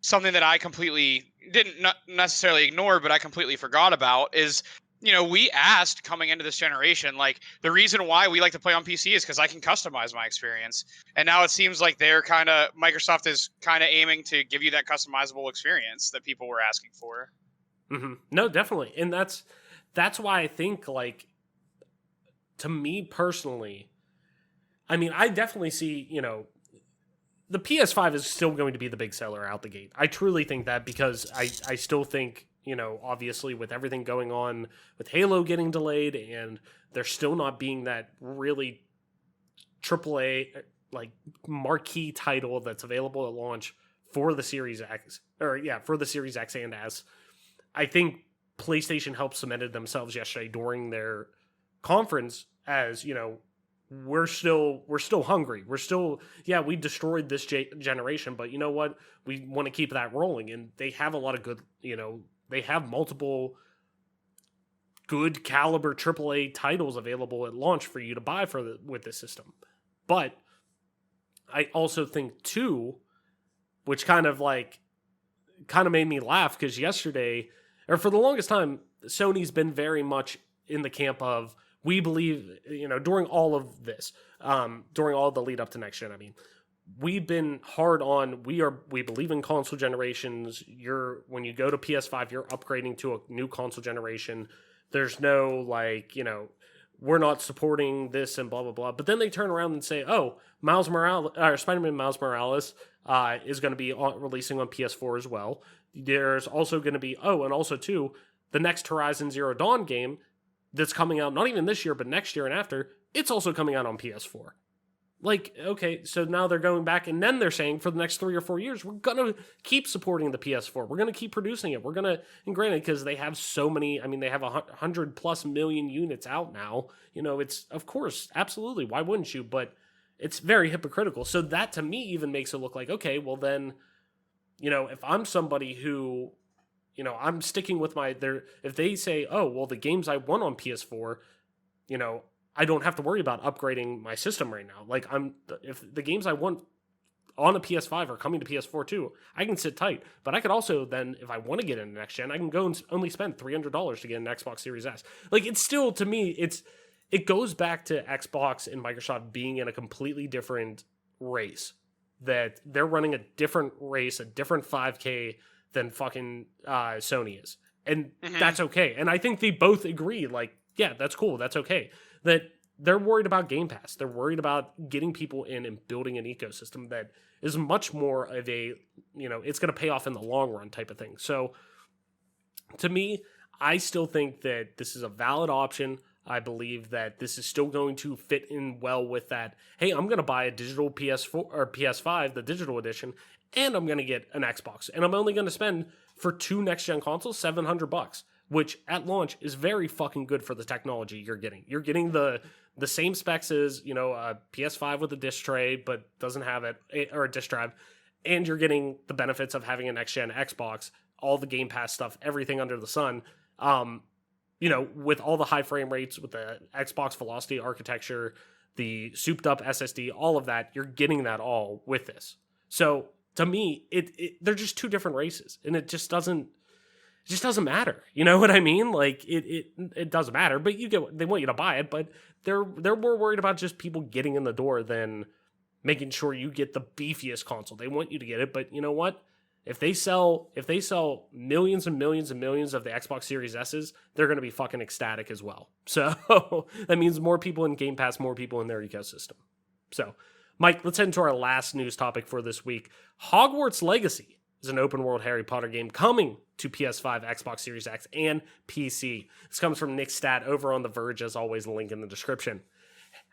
something that I completely didn't not necessarily ignore, but I completely forgot about is, we asked coming into this generation, like the reason why we like to play on PC is because I can customize my experience. And now it seems like Microsoft is kind of aiming to give you that customizable experience that people were asking for. No, definitely. And that's why I think like to me personally, I mean, I definitely see, the PS5 is still going to be the big seller out the gate. I truly think that because I still think, obviously with everything going on with Halo getting delayed and there still not being that really AAA like marquee title that's available at launch for the Series X for the Series X and S. I think PlayStation helped cemented themselves yesterday during their conference as, we're still hungry. We're still we destroyed this generation, but you know what? We want to keep that rolling, and they have a lot of good. They have multiple good caliber AAA titles available at launch for you to buy with this system. But I also think too, which kind of made me laugh because yesterday, or for the longest time, Sony's been very much in the camp of we believe, during all of this, during all the lead up to next gen, I mean, we've been hard on, we believe in console generations. When you go to PS5, you're upgrading to a new console generation. There's no we're not supporting this and blah, blah, blah. But then they turn around and say, oh, Spider-Man Miles Morales is going to be releasing on PS4 as well. There's also going to be, and also too, the next Horizon Zero Dawn game that's coming out not even this year, but next year and after, it's also coming out on PS4. Okay, so now they're going back and then they're saying for the next 3 or 4 years, we're going to keep supporting the PS4. We're going to keep producing it. We're going to, and granted, because they have so many, I mean, they have 100+ million units out now. It's, of course, absolutely. Why wouldn't you? But it's very hypocritical. So that to me even makes it look like, okay, well then, if I'm somebody who, I'm sticking with if they say, oh, well, the games I want on PS4, I don't have to worry about upgrading my system right now. Like, if the games I want on a PS5 are coming to PS4 too, I can sit tight. But I could also then, if I want to get into next gen, I can go and only spend $300 to get an Xbox Series S. Like, it's still, to me, it goes back to Xbox and Microsoft being in a completely different race. That they're running a different race, a different 5K than fucking Sony is. And that's okay. And I think they both agree, like, yeah, that's cool. That's okay. That they're worried about Game Pass. They're worried about getting people in and building an ecosystem that is much more of a, it's going to pay off in the long run type of thing. So to me, I still think that this is a valid option. I believe that this is still going to fit in well with that. Hey, I'm going to buy a digital PS4 or PS5, the digital edition, and I'm going to get an Xbox. And I'm only going to spend for 2 next-gen consoles $700, which at launch is very fucking good for the technology you're getting. You're getting the same specs as, a PS5 with a disc tray, but doesn't have it, or a disc drive. And you're getting the benefits of having a next-gen Xbox, all the Game Pass stuff, everything under the sun. With all the high frame rates, with the Xbox Velocity architecture, the souped up SSD, all of that, you're getting that all with this. So to me, they're just two different races, and it just doesn't matter. You know what I mean? Like it doesn't matter, but they want you to buy it, but they're more worried about just people getting in the door than making sure you get the beefiest console. They want you to get it, but you know what? If they sell millions and millions and millions of the Xbox Series S's, they're going to be fucking ecstatic as well. So that means more people in Game Pass, more people in their ecosystem. So, Mike, let's head into our last news topic for this week. Hogwarts Legacy is an open world Harry Potter game coming to PS5, Xbox Series X, and PC. This comes from Nick Stat over on The Verge, as always, link in the description.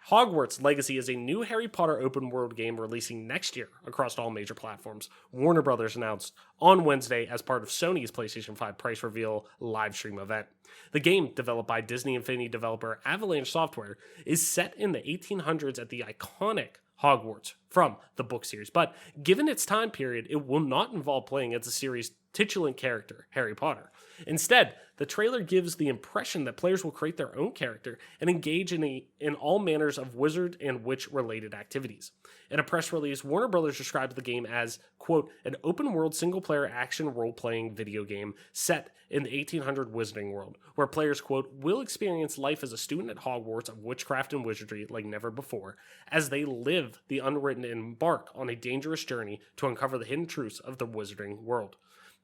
Hogwarts Legacy is a new Harry Potter open world game releasing next year across all major platforms. Warner Brothers announced on Wednesday as part of Sony's PlayStation 5 price reveal live stream event. The game, developed by Disney Infinity developer Avalanche Software, is set in the 1800s at the iconic Hogwarts from the book series, but given its time period, it will not involve playing as the series' titular character, Harry Potter. Instead, the trailer gives the impression that players will create their own character and engage in all manners of wizard and witch-related activities. In a press release, Warner Brothers described the game as, quote, an open-world single-player action role-playing video game set in the 1800 wizarding world, where players, quote, will experience life as a student at Hogwarts of witchcraft and wizardry like never before, as they live the unwritten and embark on a dangerous journey to uncover the hidden truths of the wizarding world.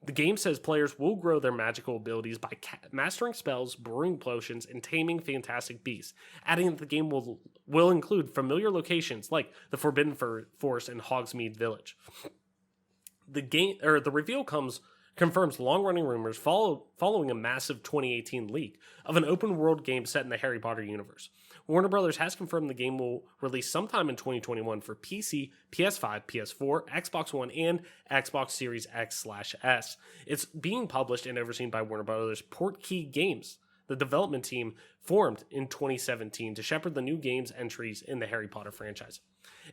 The game says players will grow their magical abilities by mastering spells, brewing potions, and taming fantastic beasts, adding that the game will include familiar locations like the Forbidden Forest and Hogsmeade Village. The reveal confirms long-running rumors following a massive 2018 leak of an open-world game set in the Harry Potter universe. Warner Brothers has confirmed the game will release sometime in 2021 for PC, PS5, PS4, Xbox One, and Xbox Series X/S. It's being published and overseen by Warner Brothers Portkey Games, the development team formed in 2017 to shepherd the new game's entries in the Harry Potter franchise.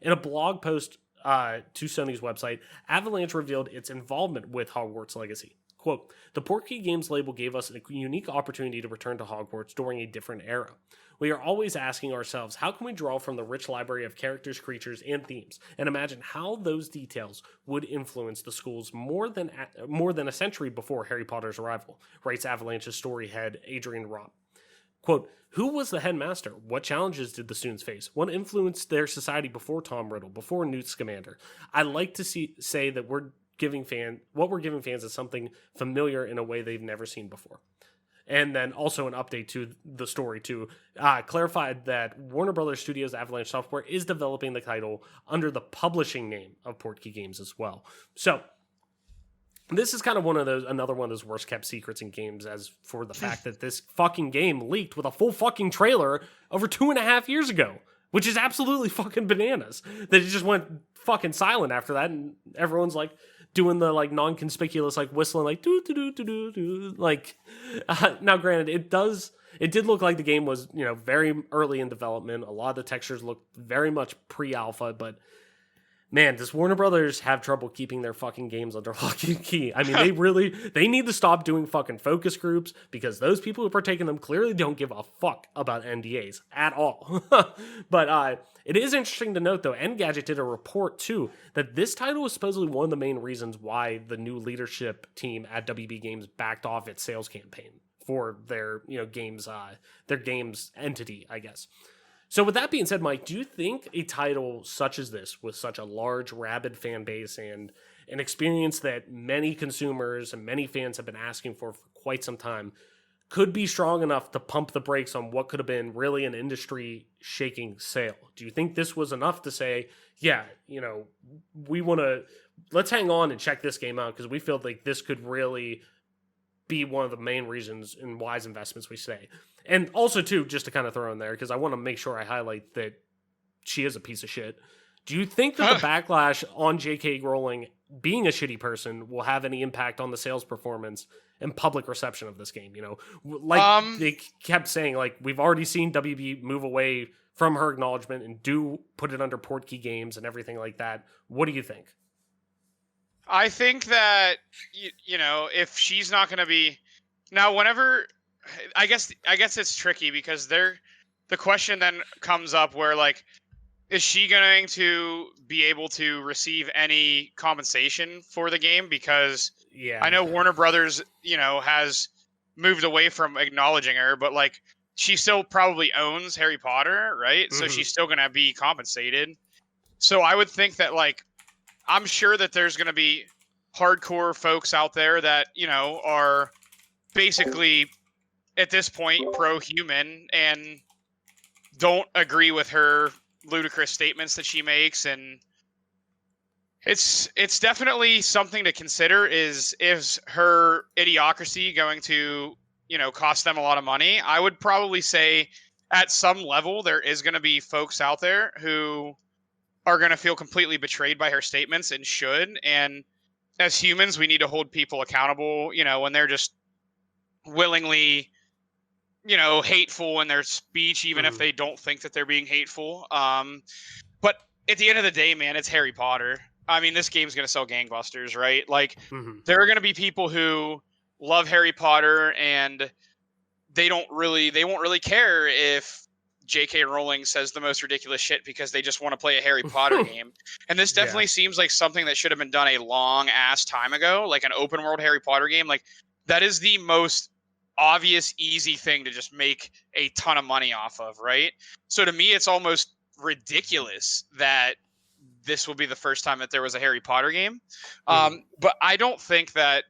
In a blog post to Sony's website, Avalanche revealed its involvement with Hogwarts Legacy. Quote, the Portkey Games label gave us a unique opportunity to return to Hogwarts during a different era. We are always asking ourselves, how can we draw from the rich library of characters, creatures, and themes, and imagine how those details would influence the schools more than a century before Harry Potter's arrival, writes Avalanche's story head Adrian Robb. Quote, who was the headmaster? What challenges did the students face? What influenced their society before Tom Riddle, before Newt Scamander? I like to say that what we're giving fans is something familiar in a way they've never seen before. And then also an update to the story to clarify that Warner Brothers Studios Avalanche Software is developing the title under the publishing name of Portkey Games as well. So this is kind of another one of those worst kept secrets in games, as for the fact that this fucking game leaked with a full fucking trailer over 2.5 years ago, which is absolutely fucking bananas. That it just went fucking silent after that, and everyone's like doing the like non-conspicuous like whistling like doo doo doo doo doo like. Now, granted, it did look like the game was very early in development. A lot of the textures looked very much pre-alpha, but Man, does Warner Brothers have trouble keeping their fucking games under lock and key? I mean, they need to stop doing fucking focus groups because those people who partake in them clearly don't give a fuck about NDAs at all. But it is interesting to note, though, Engadget did a report, too, that this title was supposedly one of the main reasons why the new leadership team at WB Games backed off its sales campaign for their, games entity, I guess. So with that being said, Mike, do you think a title such as this, with such a large, rabid fan base and an experience that many consumers and many fans have been asking for quite some time, could be strong enough to pump the brakes on what could have been really an industry-shaking sale? Do you think this was enough to say, yeah, let's hang on and check this game out because we feel like this could really be one of the main reasons in wise investments we say? And also, too, just to kind of throw in there, because I want to make sure I highlight that she is a piece of shit. Do you think that the backlash on J.K. Rowling being a shitty person will have any impact on the sales performance and public reception of this game? They kept saying, like, we've already seen WB move away from her acknowledgement and do put it under Portkey Games and everything like that. What do you think? I think that, if she's not going to be... Now, whenever... I guess it's tricky because the question then comes up where, like, is she going to be able to receive any compensation for the game? Because I know Warner Brothers, has moved away from acknowledging her, but, like, she still probably owns Harry Potter, right? Mm-hmm. So she's still going to be compensated. So I would think that, like, I'm sure that there's going to be hardcore folks out there that, are basically at this point pro-human and don't agree with her ludicrous statements that she makes. And it's definitely something to consider. Is her idiocracy going to, cost them a lot of money? I would probably say at some level there is going to be folks out there who are going to feel completely betrayed by her statements and should. And as humans, we need to hold people accountable, when they're just willingly, hateful in their speech, even if they don't think that they're being hateful. But at the end of the day, man, it's Harry Potter. I mean, this game's going to sell gangbusters, right? Like, there are going to be people who love Harry Potter and they won't really care if J.K. Rowling says the most ridiculous shit because they just want to play a Harry Potter game. And this definitely seems like something that should have been done a long ass time ago, like an open world Harry Potter game. Like, that is the most obvious, easy thing to just make a ton of money off of, right? So to me, it's almost ridiculous that this will be the first time that there was a Harry Potter game. But I don't think that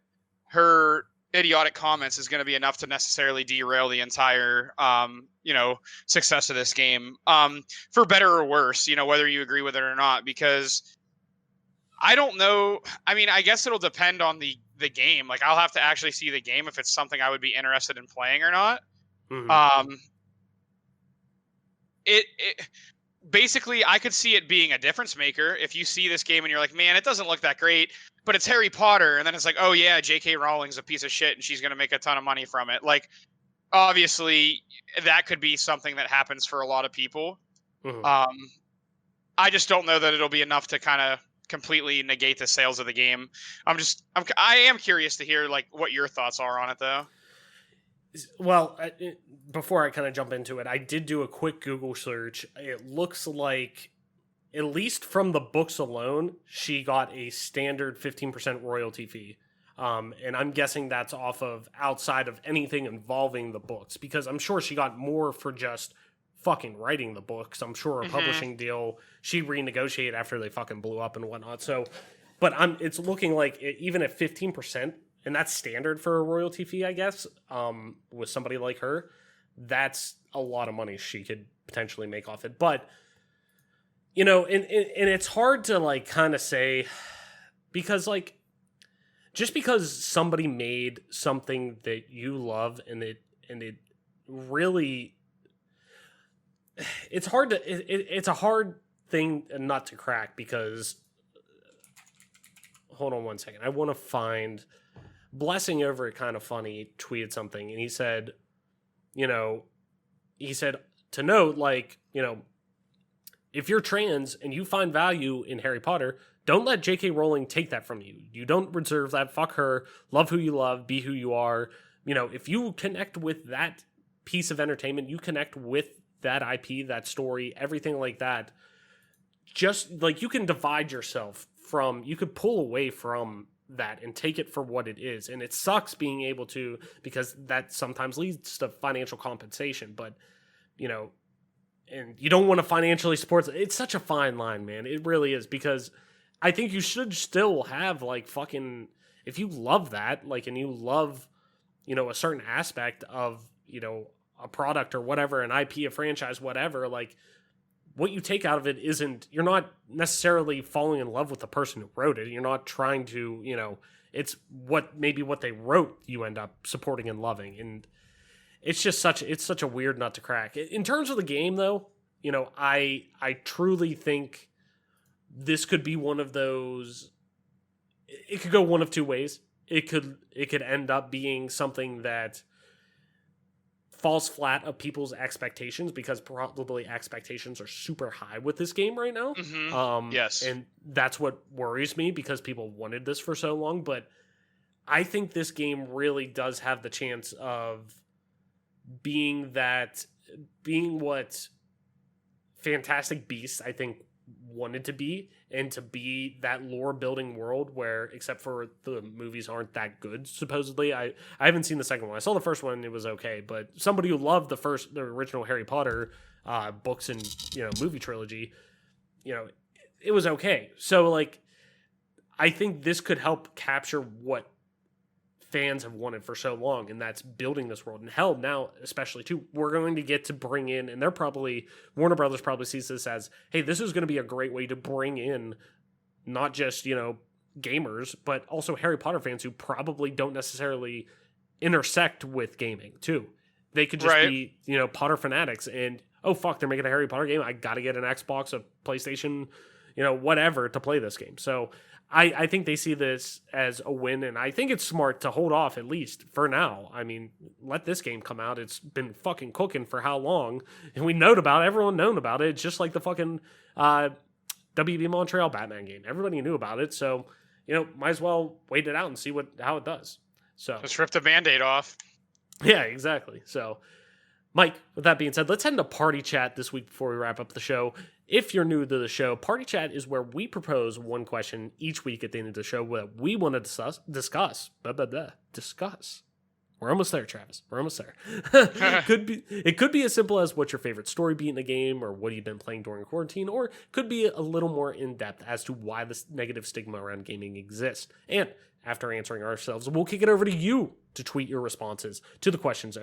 her idiotic comments is going to be enough to necessarily derail the entire, success of this game, for better or worse, whether you agree with it or not, because I don't know. I mean, I guess it'll depend on the game. Like, I'll have to actually see the game if it's something I would be interested in playing or not. It basically, I could see it being a difference maker if you see this game and you're like, man, it doesn't look that great, but it's Harry Potter. And then it's like, oh yeah, J.K. Rowling's a piece of shit and she's going to make a ton of money from it. Like, obviously that could be something that happens for a lot of people. I just don't know that it'll be enough to kind of completely negate the sales of the game. I am curious to hear, like, what your thoughts are on it, though. Well, before I kind of jump into it, I did do a quick Google search. It looks like, at least from the books alone, she got a standard 15% royalty fee. And I'm guessing that's off of outside of anything involving the books, because I'm sure she got more for just fucking writing the books. I'm sure a publishing deal she renegotiated after they fucking blew up and whatnot. So, but it's looking like even at 15%, and that's standard for a royalty fee, I guess, with somebody like her, that's a lot of money she could potentially make off it. But, and it's hard to, like, kind of say, because, like, just because somebody made something that you love and it really, it's hard to, it's a hard thing not to crack, because, hold on one second. I want to find, Blessing over it kind of funny tweeted something, and he said, to note, like, if you're trans and you find value in Harry Potter, don't let J.K. Rowling take that from you. You don't reserve that. Fuck her. Love who you love. Be who you are. If you connect with that piece of entertainment, you connect with that IP, that story, everything like that. Just like you can divide yourself from, you could pull away from that and take it for what it is. And it sucks being able to, because that sometimes leads to financial compensation. But, and you don't want to financially support it. It's such a fine line, man. It really is, because I think you should still have like fucking, if you love that, like, and you love, a certain aspect of, a product or whatever, an IP, a franchise, whatever, like what you take out of it isn't, you're not necessarily falling in love with the person who wrote it. You're not trying to, it's what they wrote you end up supporting and loving. And it's just such a weird nut to crack. In terms of the game though, I truly think this could be one of those, it could go one of two ways. It could end up being something that falls flat of people's expectations, because probably expectations are super high with this game right now. Mm-hmm. Yes. And that's what worries me, because people wanted this for so long. But I think this game really does have the chance of being what Fantastic Beasts, I think, wanted to be, and to be that lore building world where, except for the movies aren't that good supposedly. I haven't seen the second one. I saw the first one and it was okay, but somebody who loved the original Harry Potter books and movie trilogy, it was okay. So like, I think this could help capture what fans have wanted for so long, and that's building this world. And hell, now especially too, we're going to get to bring in, and Warner Brothers probably sees this as, hey, this is going to be a great way to bring in not just gamers, but also Harry Potter fans who probably don't necessarily intersect with gaming too. They could just be Potter fanatics, and oh fuck, they're making a Harry Potter game, I gotta get an Xbox, a PlayStation, whatever, to play this game. So I think they see this as a win, and I think it's smart to hold off, at least for now. I mean, let this game come out. It's been fucking cooking for how long? And we know about it. Everyone known about it. It's just like the fucking WB Montreal Batman game. Everybody knew about it, so, might as well wait it out and see how it does. So just rip the Band-Aid off. Yeah, exactly. So, Mike, with that being said, let's head into Party Chat this week before we wrap up the show. If you're new to the show, Party Chat is where we propose one question each week at the end of the show that we want to discuss. Discuss. We're almost there, Travis. We're almost there. It could be as simple as what's your favorite story beat in a game, or what you've been playing during quarantine, or it could be a little more in-depth as to why this negative stigma around gaming exists. And after answering ourselves, we'll kick it over to you to tweet your responses to the questions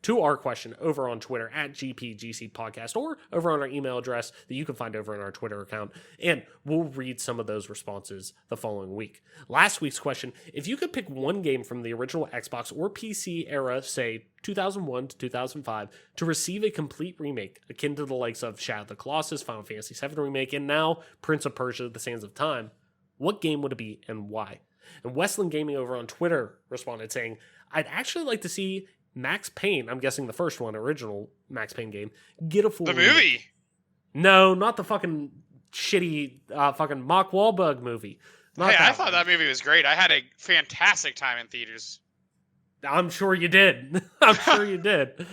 to our question over on Twitter at GPGC Podcast, or over on our email address that you can find over on our Twitter account. And we'll read some of those responses the following week. Last week's question: if you could pick one game from the original Xbox or PC era, say 2001 to 2005, to receive a complete remake akin to the likes of Shadow of the Colossus, Final Fantasy VII Remake, and now Prince of Persia: The Sands of Time, what game would it be and why? And Westland Gaming over on Twitter responded saying, I'd actually like to see Max Payne, I'm guessing the first one, original Max Payne game, get a full The remake. movie? No, not the fucking shitty fucking Mark Wahlberg movie. I thought that movie was great. I had a fantastic time in theaters. I'm sure you did. I'm sure you did.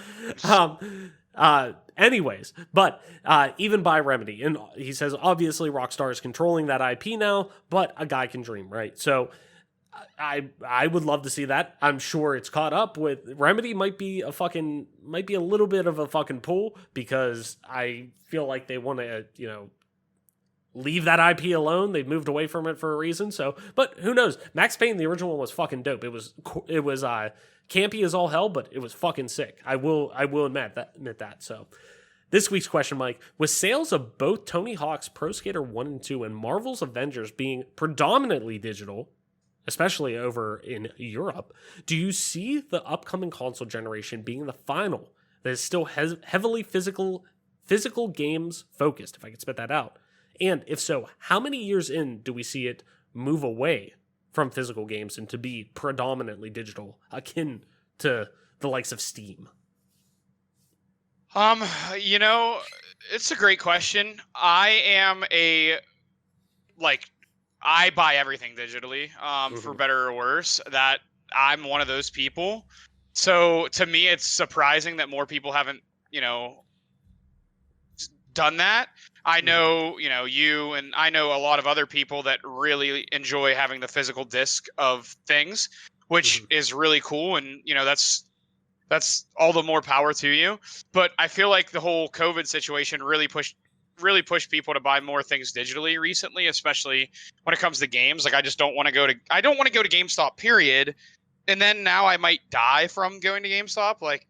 Anyways, but even by Remedy, and he says, obviously Rockstar is controlling that IP now, but a guy can dream, right? So I would love to see that. I'm sure it's caught up with Remedy. Might be a little bit of a fucking pull, because I feel like they want to leave that IP alone. They've moved away from it for a reason. So, but who knows? Max Payne, the original one, was fucking dope. It was campy as all hell, but it was fucking sick. I will admit that. So, this week's question, Mike: with sales of both Tony Hawk's Pro Skater 1 and 2 and Marvel's Avengers being predominantly digital, especially over in Europe, do you see the upcoming console generation being the final that is still heavily physical games focused, if I could spit that out? And if so, how many years in do we see it move away from physical games and to be predominantly digital, akin to the likes of Steam? It's a great question. I am like I buy everything digitally, for better or worse. That I'm one of those people. So to me, it's surprising that more people haven't, done that. I know, you and I know a lot of other people that really enjoy having the physical disc of things, which is really cool. And, that's all the more power to you. But I feel like the whole COVID situation really pushed people to buy more things digitally recently, especially when it comes to games. Like I don't want to go to GameStop, period. And then now I might die from going to GameStop. Like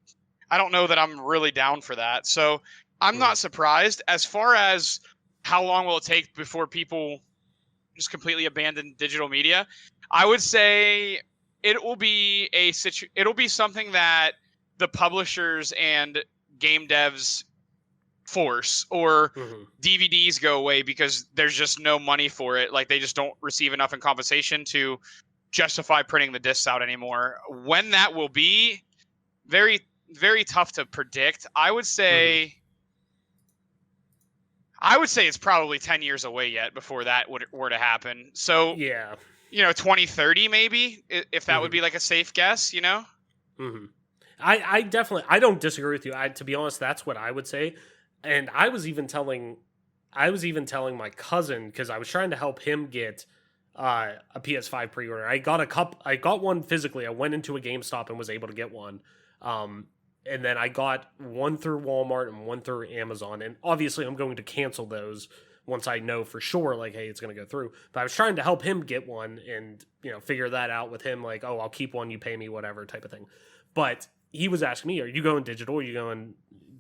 I don't know that I'm really down for that. So I'm not surprised. As far as how long will it take before people just completely abandon digital media, I would say it'll be something that the publishers and game devs force, or DVDs go away because there's just no money for it. Like they just don't receive enough in compensation to justify printing the discs out anymore. When that will be, very, very tough to predict. I would say it's probably 10 years away yet before that were to happen. So yeah, 2030 maybe, if that would be like a safe guess, I definitely, I don't disagree with you. To be honest, that's what I would say. And I was even telling my cousin, because I was trying to help him get a PS5 pre-order. I got one physically. I went into a GameStop and was able to get one. And then I got one through Walmart and one through Amazon. And obviously I'm going to cancel those once I know for sure, like, hey, it's going to go through. But I was trying to help him get one and, figure that out with him. Like, oh, I'll keep one, you pay me, whatever type of thing. But he was asking me, are you going digital? Are you going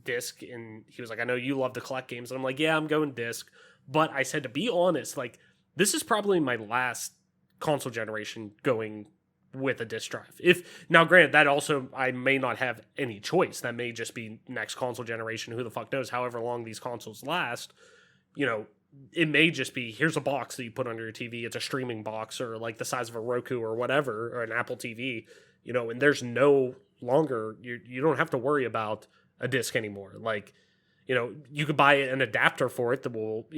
disc? And he was like, I know you love to collect games. And I'm like, yeah, I'm going disc. But I said, to be honest, like, this is probably my last console generation going with a disc drive. Now granted, that also, I may not have any choice. That may just be next console generation. Who the fuck knows? However long these consoles last, it may just be, here's a box that you put under your TV. It's a streaming box, or like the size of a Roku or whatever, or an Apple TV, and there's no longer, you don't have to worry about a disc anymore. Like, you could buy an adapter for it that will,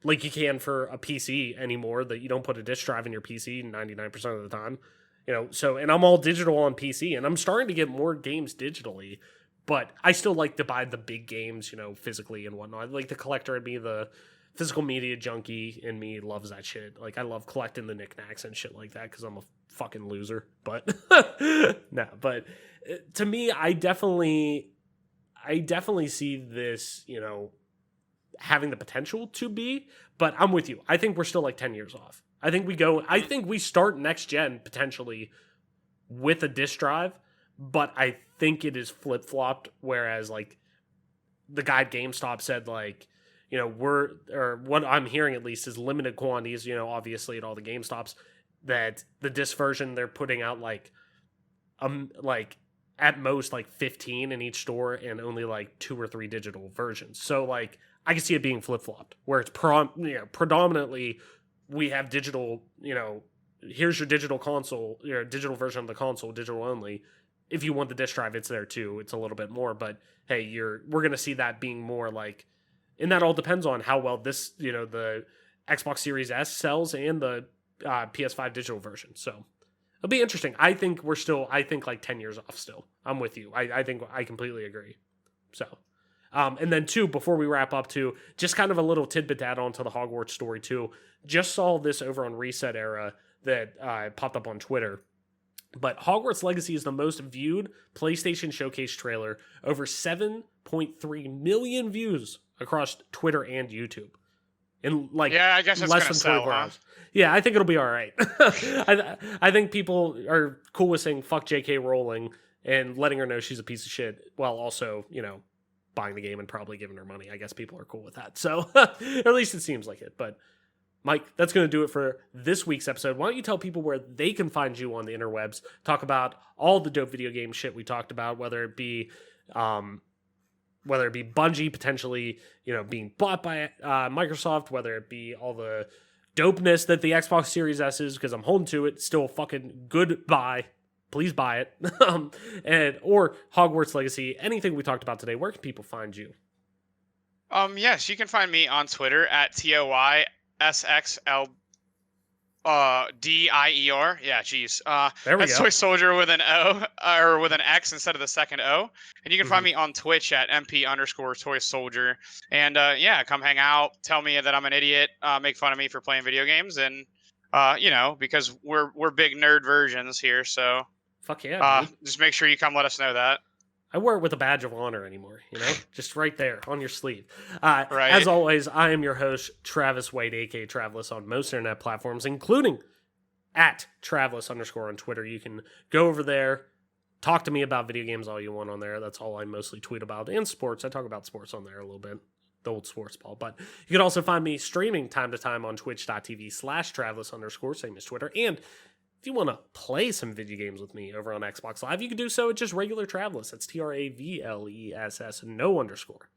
like you can for a PC anymore, that you don't put a disc drive in your PC 99% of the time. So, and I'm all digital on PC, and I'm starting to get more games digitally, but I still like to buy the big games, physically and whatnot. Like the collector in me, the physical media junkie in me loves that shit. Like I love collecting the knickknacks and shit like that because I'm a fucking loser. But no, but to me, I definitely see this, having the potential to be, but I'm with you. I think we're still like 10 years off. I think we start next gen potentially with a disc drive, but I think it is flip-flopped, whereas like the guy at GameStop said, like, what I'm hearing at least is limited quantities, obviously at all the GameStops, that the disc version they're putting out like at most like 15 in each store and only like 2 or 3 digital versions. So like I can see it being flip-flopped where it's predominantly we have digital, here's your digital console, your digital version of the console, digital only. If you want the disc drive, it's there too. It's a little bit more, but hey, we're going to see that being more like, and that all depends on how well this, the Xbox Series S sells and the PS5 digital version. So it'll be interesting. I think like 10 years off still. I'm with you. I think I completely agree. So, and then two, before we wrap up too, just kind of a little tidbit to add on to the Hogwarts story too. Just saw this over on Reset Era that popped up on Twitter. But Hogwarts Legacy is the most viewed PlayStation Showcase trailer, over 7.3 million views across Twitter and YouTube. In like I guess it's less gonna than sell, 24 hours. Yeah, I think it'll be all right. I think people are cool with saying fuck J.K. Rowling and letting her know she's a piece of shit, while also, buying the game and probably giving her money. I guess people are cool with that. So, or at least it seems like it. But Mike, that's going to do it for this week's episode. Why don't you tell people where they can find you on the interwebs? Talk about all the dope video game shit we talked about, whether it be Bungie potentially, being bought by Microsoft, whether it be all the dopeness that the Xbox Series S is, because I'm holding to it, still a fucking good buy. Please buy it. Or Hogwarts Legacy, anything we talked about today. Where can people find you? Yes, you can find me on Twitter at TOYSXL DIER. Yeah, geez. There we That's go. Toy Soldier with an O or with an X instead of the second O. And you can find me on Twitch at MP_Toy Soldier. And yeah, come hang out. Tell me that I'm an idiot. Make fun of me for playing video games, and because we're big nerd versions here. So Fuck yeah, dude. just make sure you come let us know that. I wear it with a badge of honor anymore, just right there on your sleeve. Right. As always, I am your host, Travis White, aka Travelus, on most internet platforms, including at Travelus_ on Twitter. You can go over there, talk to me about video games all you want on there. That's all I mostly tweet about. And sports. I talk about sports on there a little bit. The old sports ball. But you can also find me streaming time to time on twitch.tv/Travelus_, same as Twitter. And if you want to play some video games with me over on Xbox Live, you can do so at just regular Traveless. That's TRAVLESS, no underscore.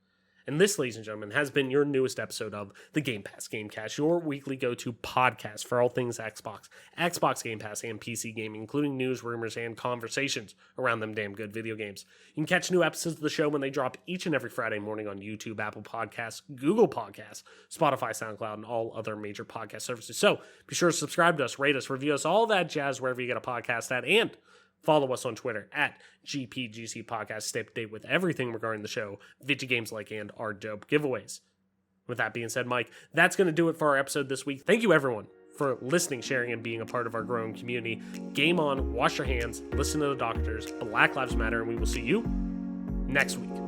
And this, ladies and gentlemen, has been your newest episode of the Game Pass Gamecast, your weekly go-to podcast for all things Xbox, Xbox Game Pass, and PC gaming, including news, rumors, and conversations around them damn good video games. You can catch new episodes of the show when they drop each and every Friday morning on YouTube, Apple Podcasts, Google Podcasts, Spotify, SoundCloud, and all other major podcast services. So be sure to subscribe to us, rate us, review us, all that jazz wherever you get a podcast at, and follow us on Twitter at GPGC Podcast. Stay up to date with everything regarding the show, video games like, and our dope giveaways. With that being said, Mike, that's going to do it for our episode this week. Thank you, everyone, for listening, sharing, and being a part of our growing community. Game on, wash your hands, listen to the doctors, Black Lives Matter, and we will see you next week.